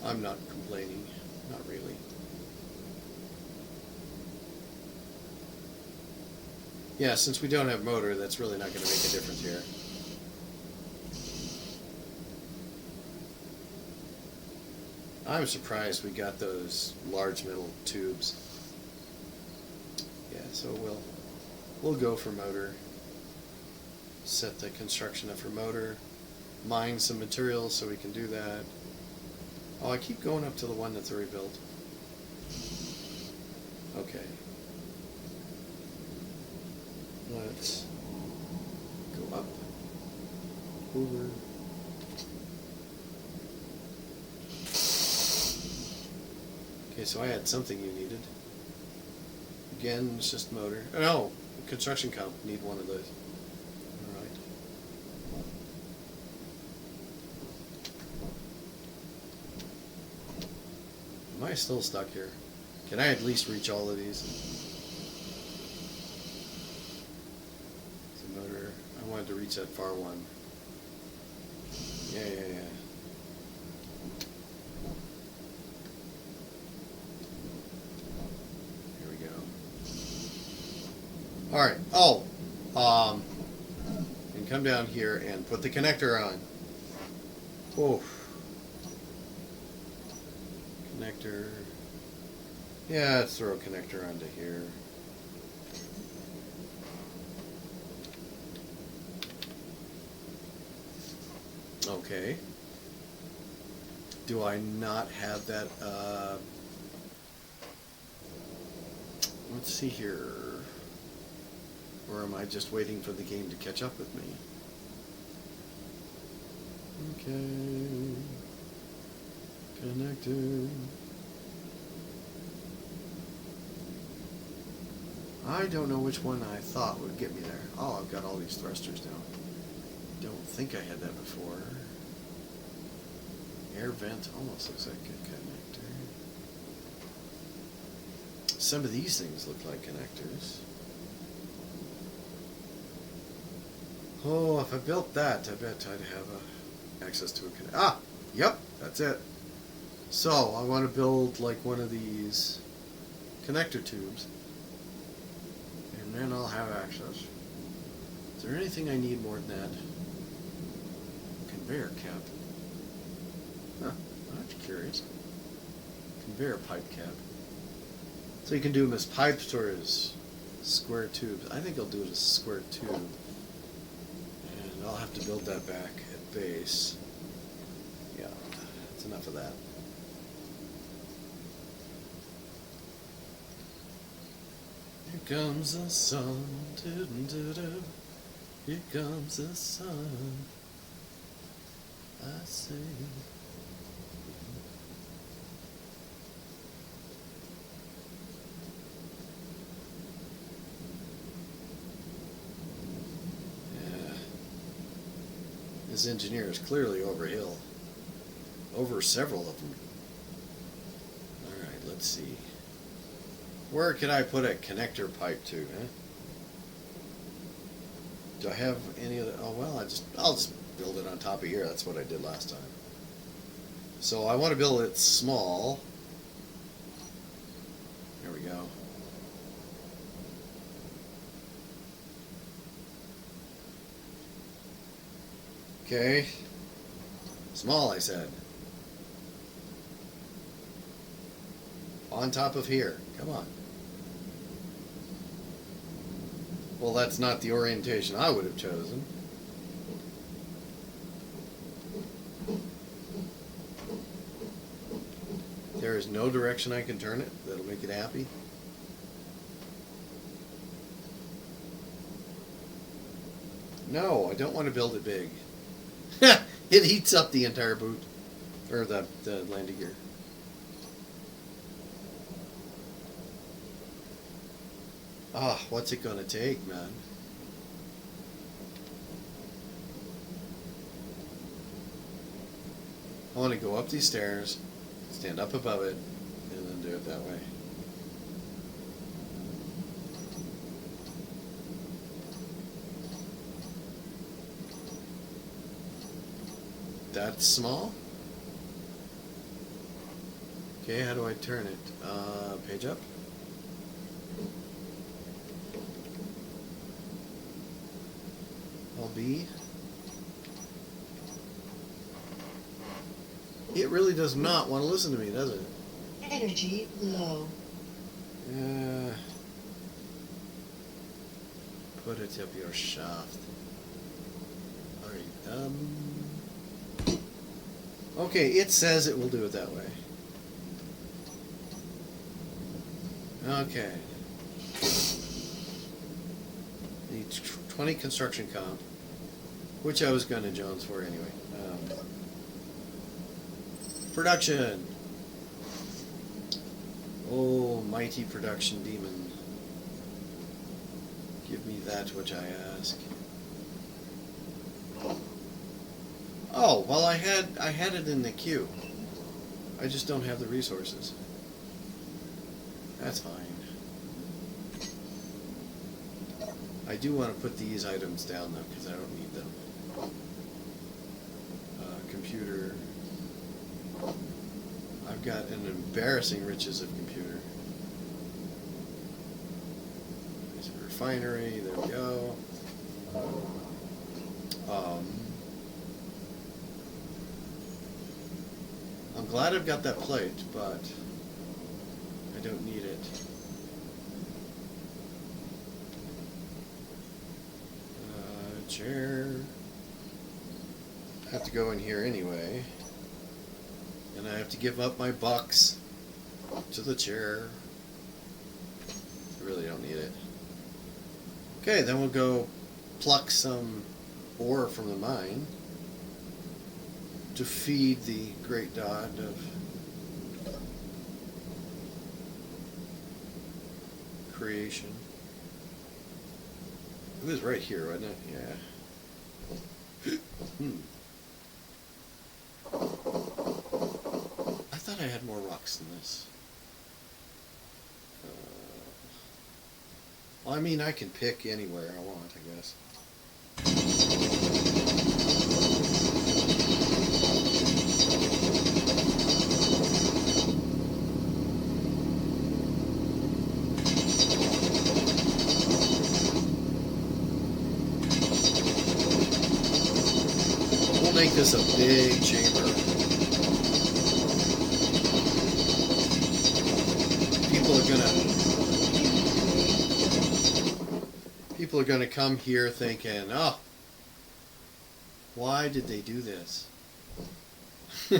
I'm not complaining. Not really. Yeah, since we don't have motor, that's really not going to make a difference here. I'm surprised we got those large metal tubes. Yeah, so we'll go for motor. Set the construction up for motor. Mine some materials so we can do that. Oh, I keep going up to the one that's already built. Okay. Let's go up, over. Okay, so I had something you needed. Again, it's just motor. Oh, no, construction comp need one of those. All right. Am I still stuck here? Can I at least reach all of these? Motor. I wanted to reach that far one. Yeah. Here we go. All right. Oh, and come down here and put the connector on. Oh, connector. Yeah, let's throw a connector onto here. Okay. Do I not have that? Let's see here. Or am I just waiting for the game to catch up with me? Okay. Connected. I don't know which one I thought would get me there. Oh, I've got all these thrusters now. Don't think I had that before. Air vent almost looks like a connector. Some of these things look like connectors. Oh, if I built that, I bet I'd have access to a connector. Ah, yep, that's it. So I want to build like one of these connector tubes, and then I'll have access. Is there anything I need more than that? Conveyor cap. Huh, that's curious. Conveyor pipe cap. So you can do them as pipes or as square tubes. I think I'll do it as a square tube. And I'll have to build that back at base. Yeah, that's enough of that. Here comes the sun. Doo-doo-doo-doo. Here comes the sun. I see. This engineer is clearly over hill. Over several of them. Alright, let's see. Where can I put a connector pipe to, huh? Do I have any of the... Oh, well, I'll just build it on top of here. That's what I did last time. So I want to build it small. There we go. Okay. Small, I said. On top of here. Come on. Well, that's not the orientation I would have chosen. There is no direction I can turn it that'll make it happy. No, I don't want to build it big. It heats up the entire boot. Or the landing gear. Ah, what's it gonna take, man? I want to go up these stairs, stand up above it, and then do it that way. That's small? Okay, how do I turn it? Page up? LB? It really does not want to listen to me, does it? Energy low. Put it up your shaft. Alright, okay, it says it will do it that way. Okay. Need 20 construction comp, which I was going to Jones for anyway. Production! Oh, mighty production demon. Give me that which I ask. Oh, well, I had it in the queue. I just don't have the resources. That's fine. I do want to put these items down though, because I don't need them. Computer. I've got an embarrassing riches of computer. There's a refinery. There we go. I'm glad I've got that plate, but I don't need it. Chair. I have to go in here anyway. And I have to give up my bucks to the chair. I really don't need it. Okay, then we'll go pluck some ore from the mine to feed the great dot of creation. It was right here, wasn't it? Yeah. I thought I had more rocks than this. Well, I mean, I can pick anywhere I want, I guess. We'll make this a big chamber. People are gonna come here thinking, oh, why did they do this? We'll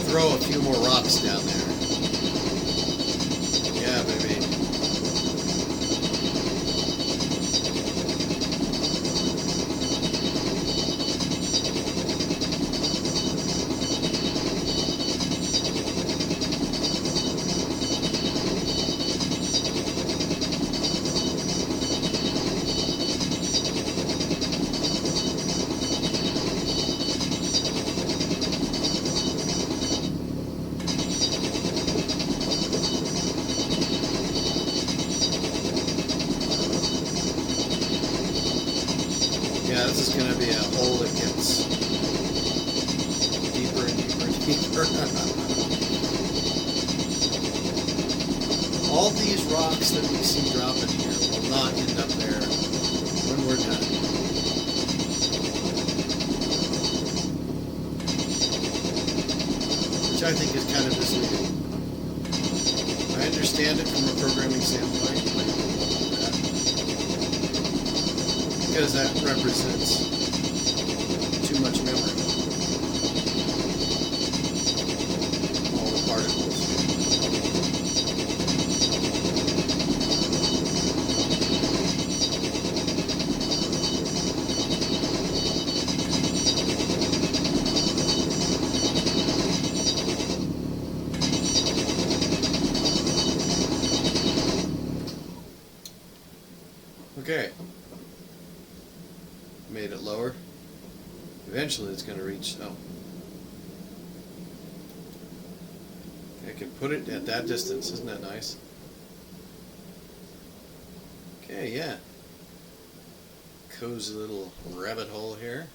throw a few more rocks down there. Yeah, baby. Yeah, this is going to be a hole that gets deeper and deeper and deeper. All these rocks that we see dropping here will not end up there when we're done. Which I think is kind of misleading. I understand it from a programming standpoint, why you would want to do that. Because that represents too much memory. All the particles. Okay. Made it lower. Eventually it's going to reach, oh. I can put it at that distance, isn't that nice? Okay, yeah. Cozy little rabbit hole here.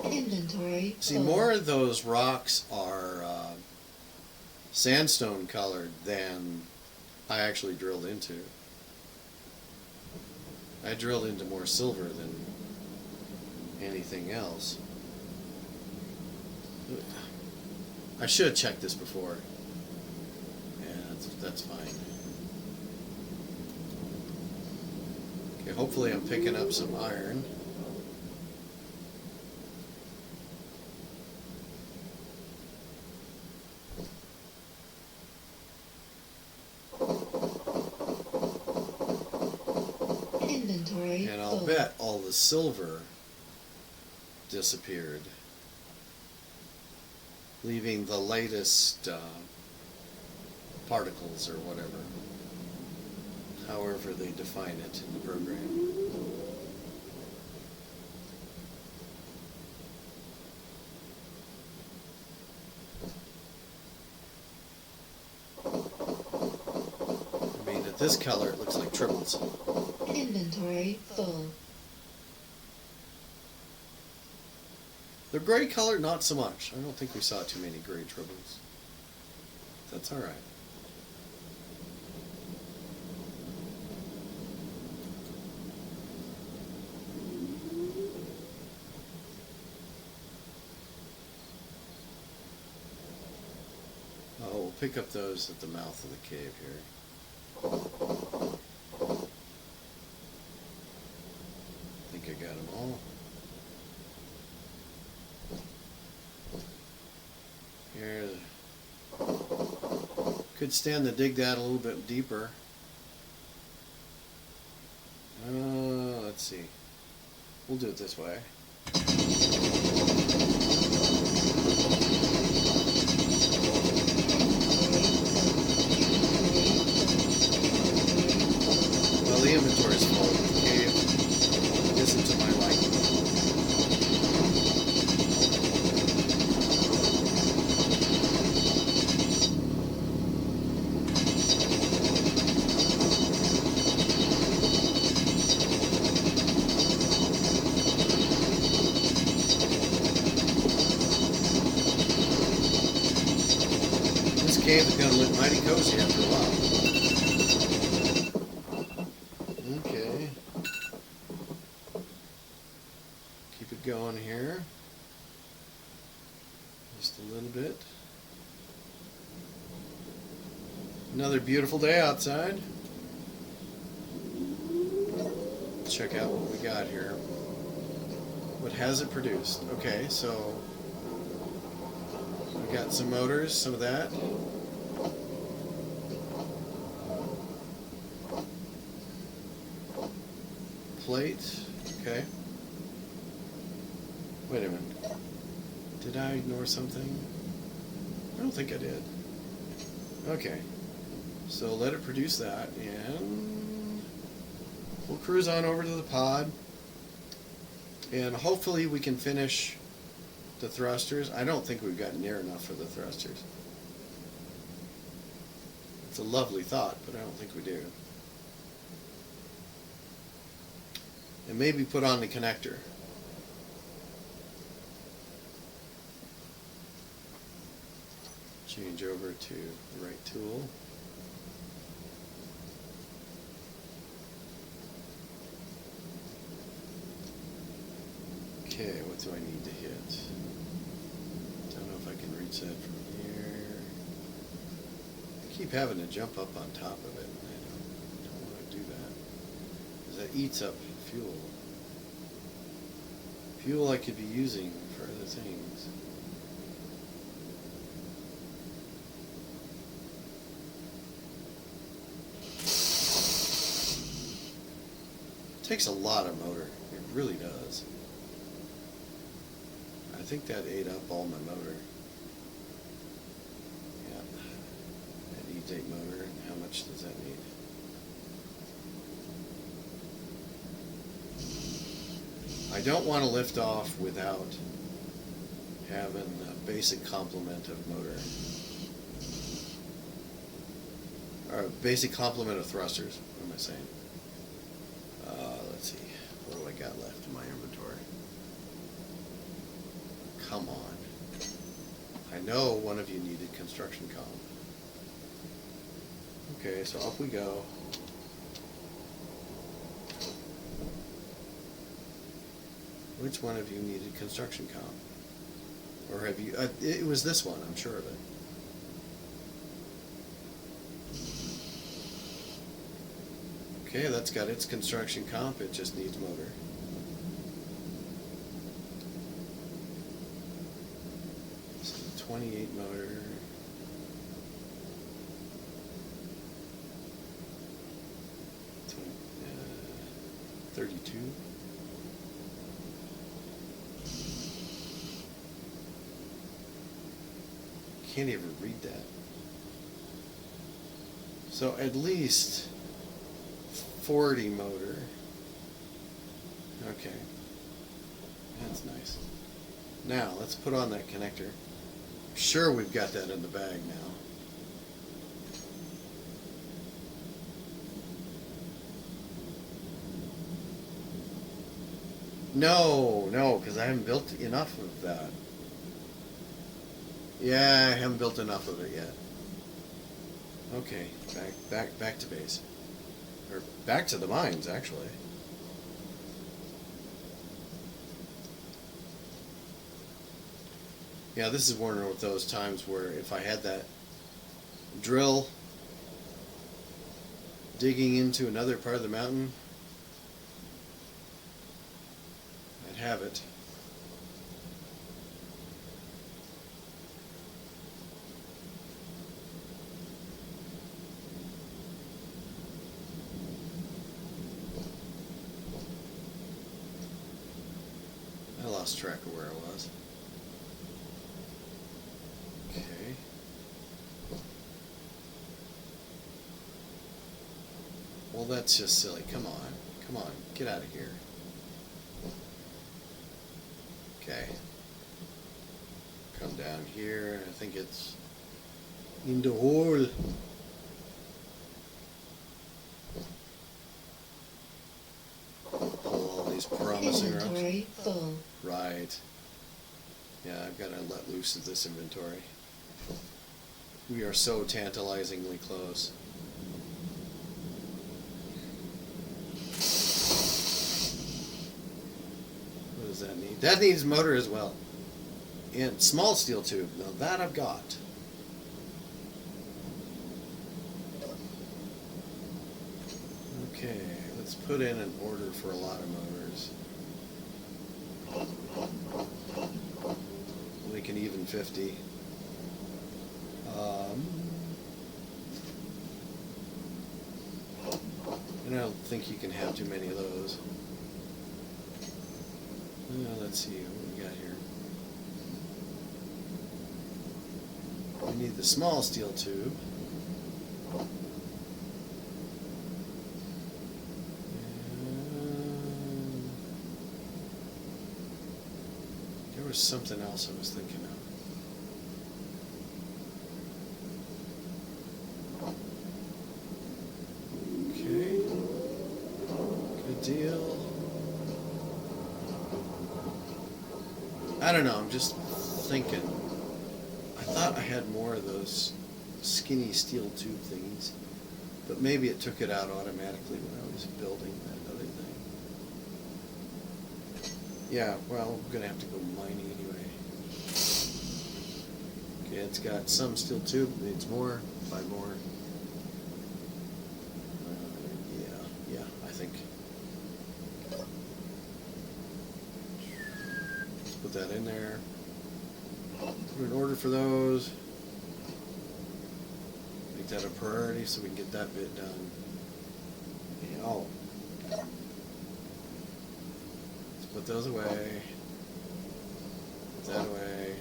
Inventory. See, more of those rocks are sandstone colored than I actually drilled into. I drilled into more silver than anything else. I should have checked this before. Yeah, that's fine. Okay, hopefully I'm picking up some iron. Inventory. And I'll bet all the silver disappeared, leaving the latest particles or whatever, however they define it in the program. I mean, at this color it looks like triples. Inventory full. The gray color, not so much. I don't think we saw too many gray triples. That's all right. pick up those at the mouth of the cave here. I think I got them all. Here. Could stand to dig that a little bit deeper. Let's see. We'll do it this way. Well, the inventory is full. The cave isn't to my liking. This cave is going to look mighty cozy after a while. Okay. Keep it going here. Just a little bit. Another beautiful day outside. Let's check out what we got here. What has it produced? Okay, so we got some motors, some of that. Plate. Okay. Wait a minute. Did I ignore something? I don't think I did. Okay. So let it produce that, and we'll cruise on over to the pod, and hopefully we can finish the thrusters. I don't think we've gotten near enough for the thrusters. It's a lovely thought, but I don't think we do. And maybe put on the connector. Change over to the right tool. Okay, what do I need to hit? Don't know if I can reach that from here. I keep having to jump up on top of it, and I don't want to do that. Because that eats up fuel. Fuel I could be using for other things. It takes a lot of motor. It really does. I think that ate up all my motor. Yeah. That needs 8 motor. And how much does that need? I don't want to lift off without having a basic complement of motor. Or a basic complement of thrusters. What am I saying? Let's see. What do I got left in my inventory? Come on. I know one of you needed construction comp. Okay, so up we go. Which one of you needed construction comp? Or have you... it was this one, I'm sure of it. Okay, that's got its construction comp, it just needs motor. So 28 motor. 32. Can't even read that. So at least 40 motor. Okay. That's nice. Now, let's put on that connector. Sure, we've got that in the bag now. No, because I haven't built enough of that. Yeah, I haven't built enough of it yet. Okay, back to base. Or back to the mines, actually. Yeah, this is one of those times where if I had that drill digging into another part of the mountain, I'd have it. I lost track of where I was. Okay. Well, that's just silly. Come on. Come on. Get out of here. Okay. Come down here. I think it's in the hole. Pull all these promising rocks. Inventory full. Right. Yeah, I've got to let loose of this inventory. We are so tantalizingly close. What does that need? That needs motor as well. And small steel tube. Now that I've got. Okay, let's put in an order for a lot of motors. We can even 50. And I don't think you can have too many of those. Let's see what we got here. We need the small steel tube. There was something else I was thinking of. Okay. Good deal. I don't know, I'm just thinking. I thought I had more of those skinny steel tube things, but maybe it took it out automatically when I was building that other thing. Yeah, well, I'm gonna have to go mining anyway. Okay, it's got some steel tube, needs more, 5 more. Yeah, I think. Let's put that in there. Put an order for those. Make that a priority so we can get that bit done. Yeah, oh. Let's put those away. Put that away.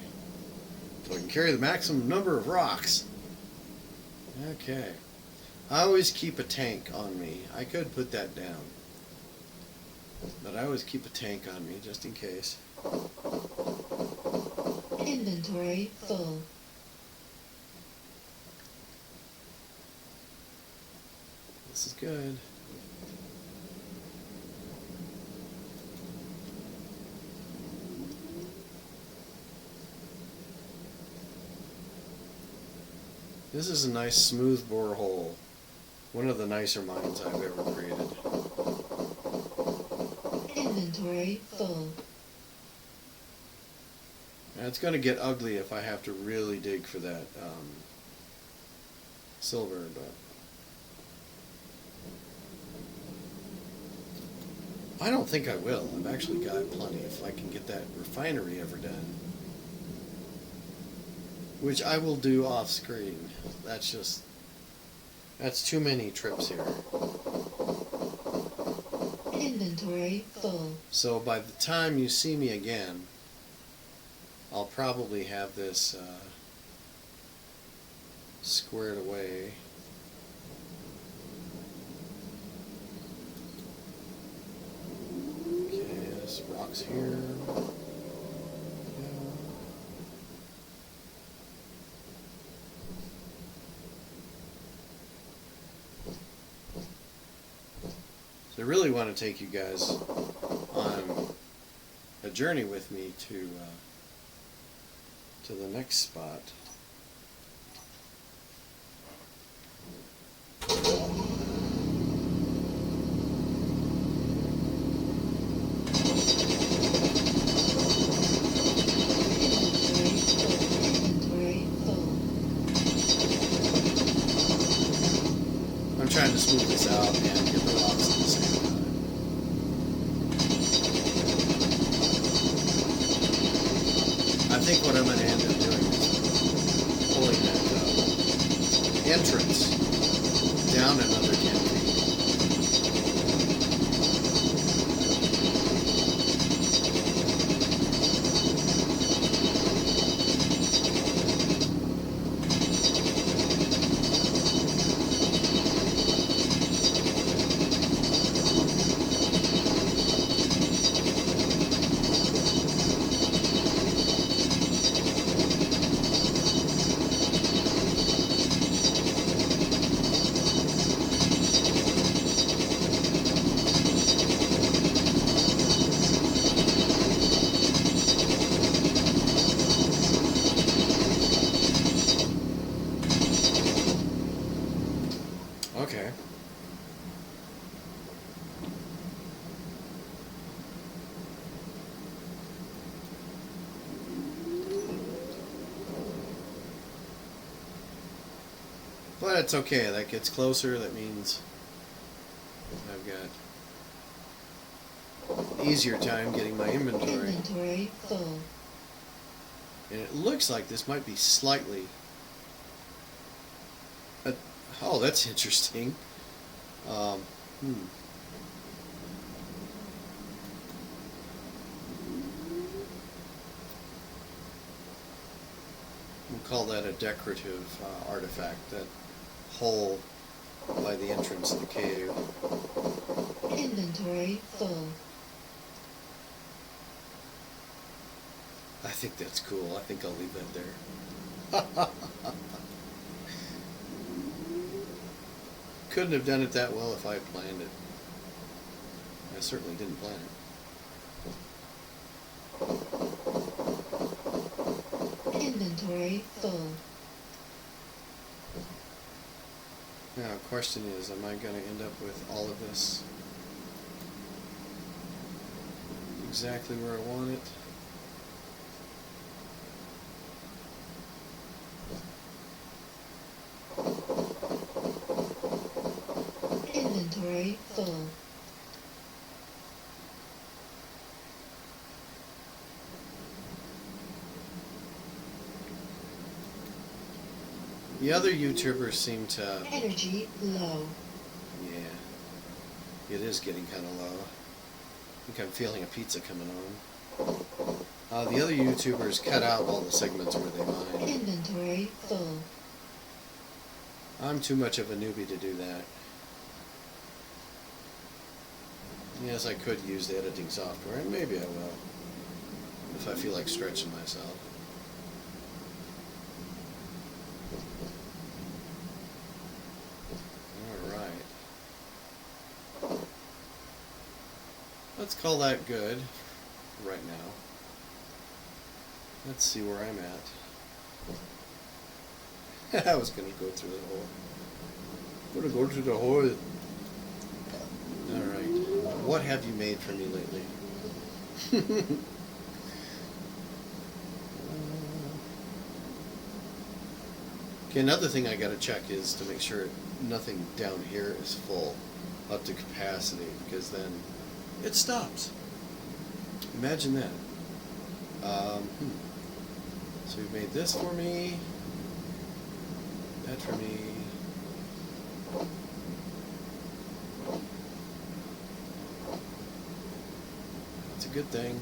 So we can carry the maximum number of rocks. Okay. I always keep a tank on me. I could put that down. But I always keep a tank on me just in case. Inventory full. This is good. This is a nice smooth bore hole. One of the nicer mines I've ever created. Inventory full. Now it's going to get ugly if I have to really dig for that silver, but I don't think I will. I've actually got plenty if I can get that refinery ever done. Which I will do off screen. That's too many trips here. Inventory full. So by the time you see me again, I'll probably have this squared away. Okay, this rock's here. So I really want to take you guys on a journey with me to the next spot. Inventory full. think what I'm going to end up doing is pulling that entrance down another 10 feet. Okay. But it's okay. That gets closer. That means I've got an easier time getting my inventory. Inventory full. And it looks like this might be slightly... oh, that's interesting. We'll call that a decorative artifact, that hole by the entrance of the cave. Inventory full. I think that's cool. I think I'll leave that there. Couldn't have done it that well if I had planned it. I certainly didn't plan it. Inventory full. Now, the question is, am I going to end up with all of this exactly where I want it? Inventory full. The other YouTubers seem to... Energy low. Yeah, it is getting kind of low. I think I'm feeling a pizza coming on. The other YouTubers cut out all the segments where they mine. Inventory full. I'm too much of a newbie to do that. Yes, I could use the editing software, and maybe I will, if I feel like stretching myself. Alright. Let's call that good right now. Let's see where I'm at. I was going to go through the hole. I'm going to go through the hole. Alright. What have you made for me lately? Okay, another thing I gotta check is to make sure nothing down here is full up to capacity, because then it stops. Imagine that. So you've made this for me, that for me. That's a good thing.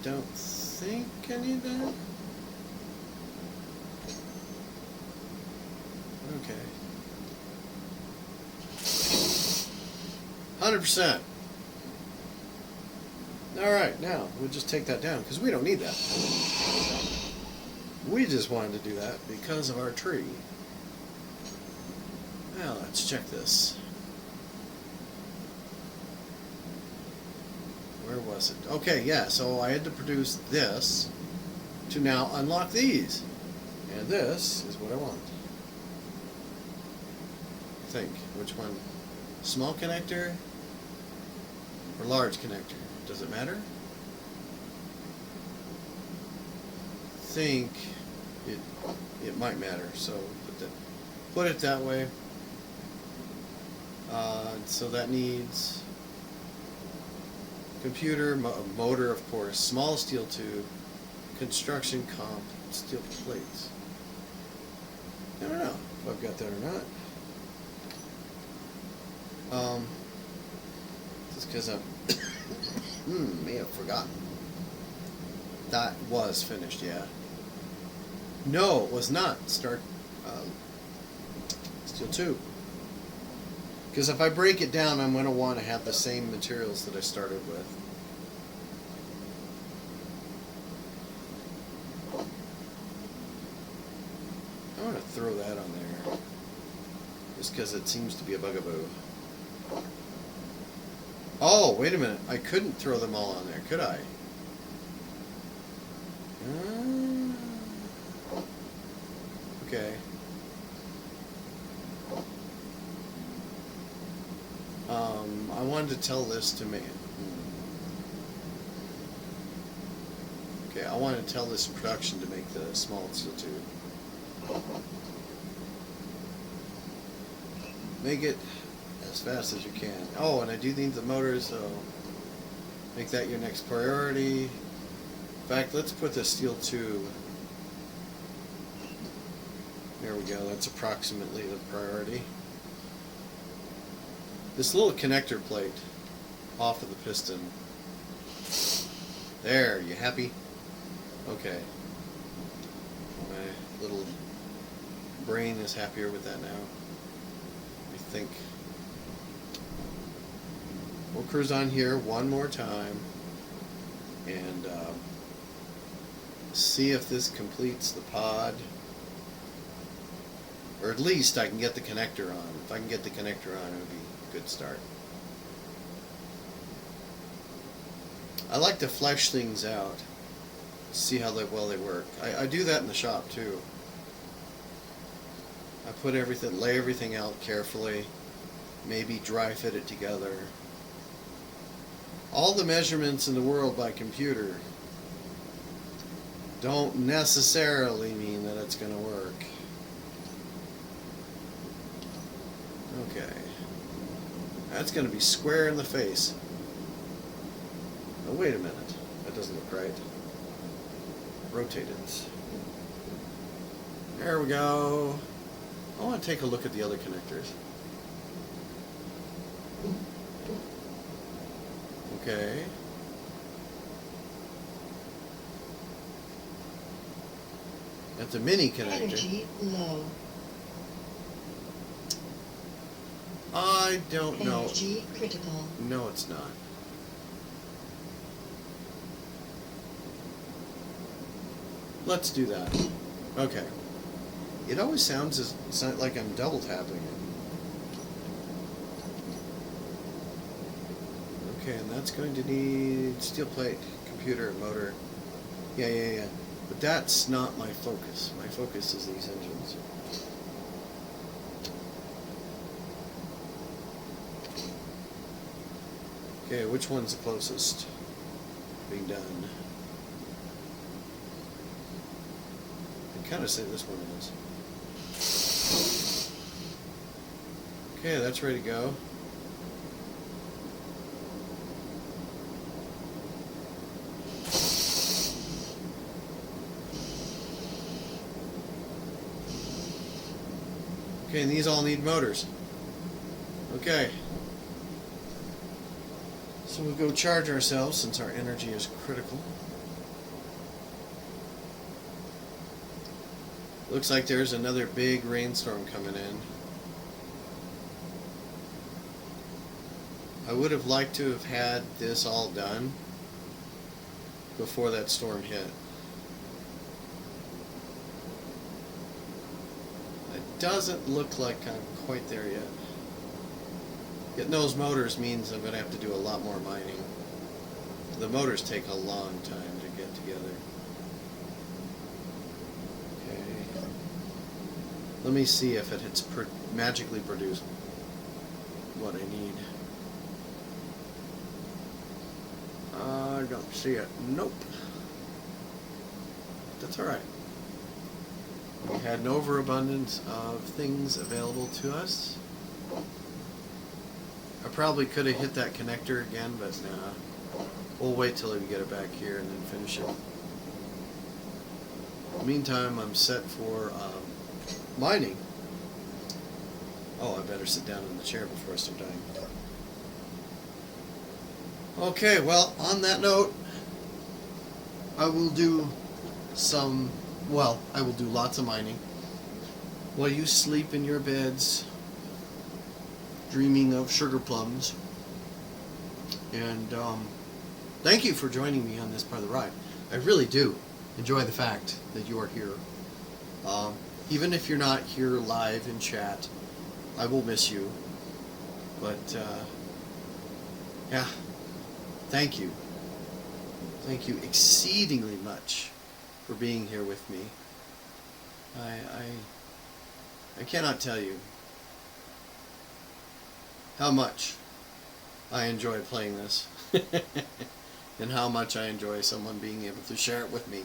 Don't think I need that. Okay. 100%. Alright, now we'll just take that down because we don't need that. We just wanted to do that because of our tree. Now let's check this. Where was it? Okay, yeah, so I had to produce this to now unlock these. And this is what I want. Think, which one? Small connector or large connector? Does it matter? Think it might matter, so put it that way. So that needs Computer, motor, of course, small steel tube, construction comp, steel plates. I don't know if I've got that or not. Just because I may have forgotten. That was finished, yeah. No, it was not. Start steel tube. Because if I break it down, I'm going to want to have the same materials that I started with. I'm going to throw that on there. Just because it seems to be a bugaboo. Oh, wait a minute. I couldn't throw them all on there, could I? Okay. I wanted to tell this to me. Okay, I wanted to tell this in production to make the small steel tube. Make it as fast as you can. Oh, and I do need the motors, so make that your next priority. In fact, let's put the steel tube. There we go, that's approximately the priority. This little connector plate off of the piston. There, you happy? Okay. My little brain is happier with that now. I think. We'll cruise on here one more time and see if this completes the pod. Or at least I can get the connector on. If I can get the connector on, it would be a good start. I like to flesh things out, see how well they work. I do that in the shop too. I put everything, lay everything out carefully, maybe dry fit it together. All the measurements in the world by computer don't necessarily mean that it's going to work. Okay. That's going to be square in the face. Oh, wait a minute. That doesn't look right. Rotate it. There we go. I want to take a look at the other connectors. Okay. At the mini connector. Energy low. I don't know. Energy critical. No, it's not. Let's do that. Okay. It always sounds like I'm double tapping it. Okay, and that's going to need steel plate, computer, motor. Yeah. But that's not my focus. My focus is these engines. Okay, which one's the closest being done? I kind of say this one is. Okay, that's ready to go. Okay, and these all need motors. Okay. So we'll go charge ourselves since our energy is critical. Looks like there's another big rainstorm coming in. I would have liked to have had this all done before that storm hit. It doesn't look like I'm quite there yet. Getting those motors means I'm going to have to do a lot more mining. The motors take a long time to get together. Okay. Let me see if it's magically produced what I need. I don't see it. Nope. That's alright. We had an overabundance of things available to us. I probably could have hit that connector again, but nah. We'll wait till we get it back here and then finish it. Meantime, I'm set for mining. Oh, I better sit down in the chair before I start dying. Okay, well, on that note, I will do I will do lots of mining while you sleep in your beds, dreaming of sugar plums. And thank you for joining me on this part of the ride. I really do enjoy the fact that you are here. Even if you're not here live in chat, I will miss you. But, yeah, thank you. Thank you exceedingly much for being here with me. I cannot tell you how much I enjoy playing this and how much I enjoy someone being able to share it with me.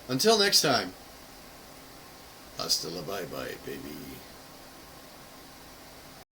Until next time, hasta la bye-bye, baby.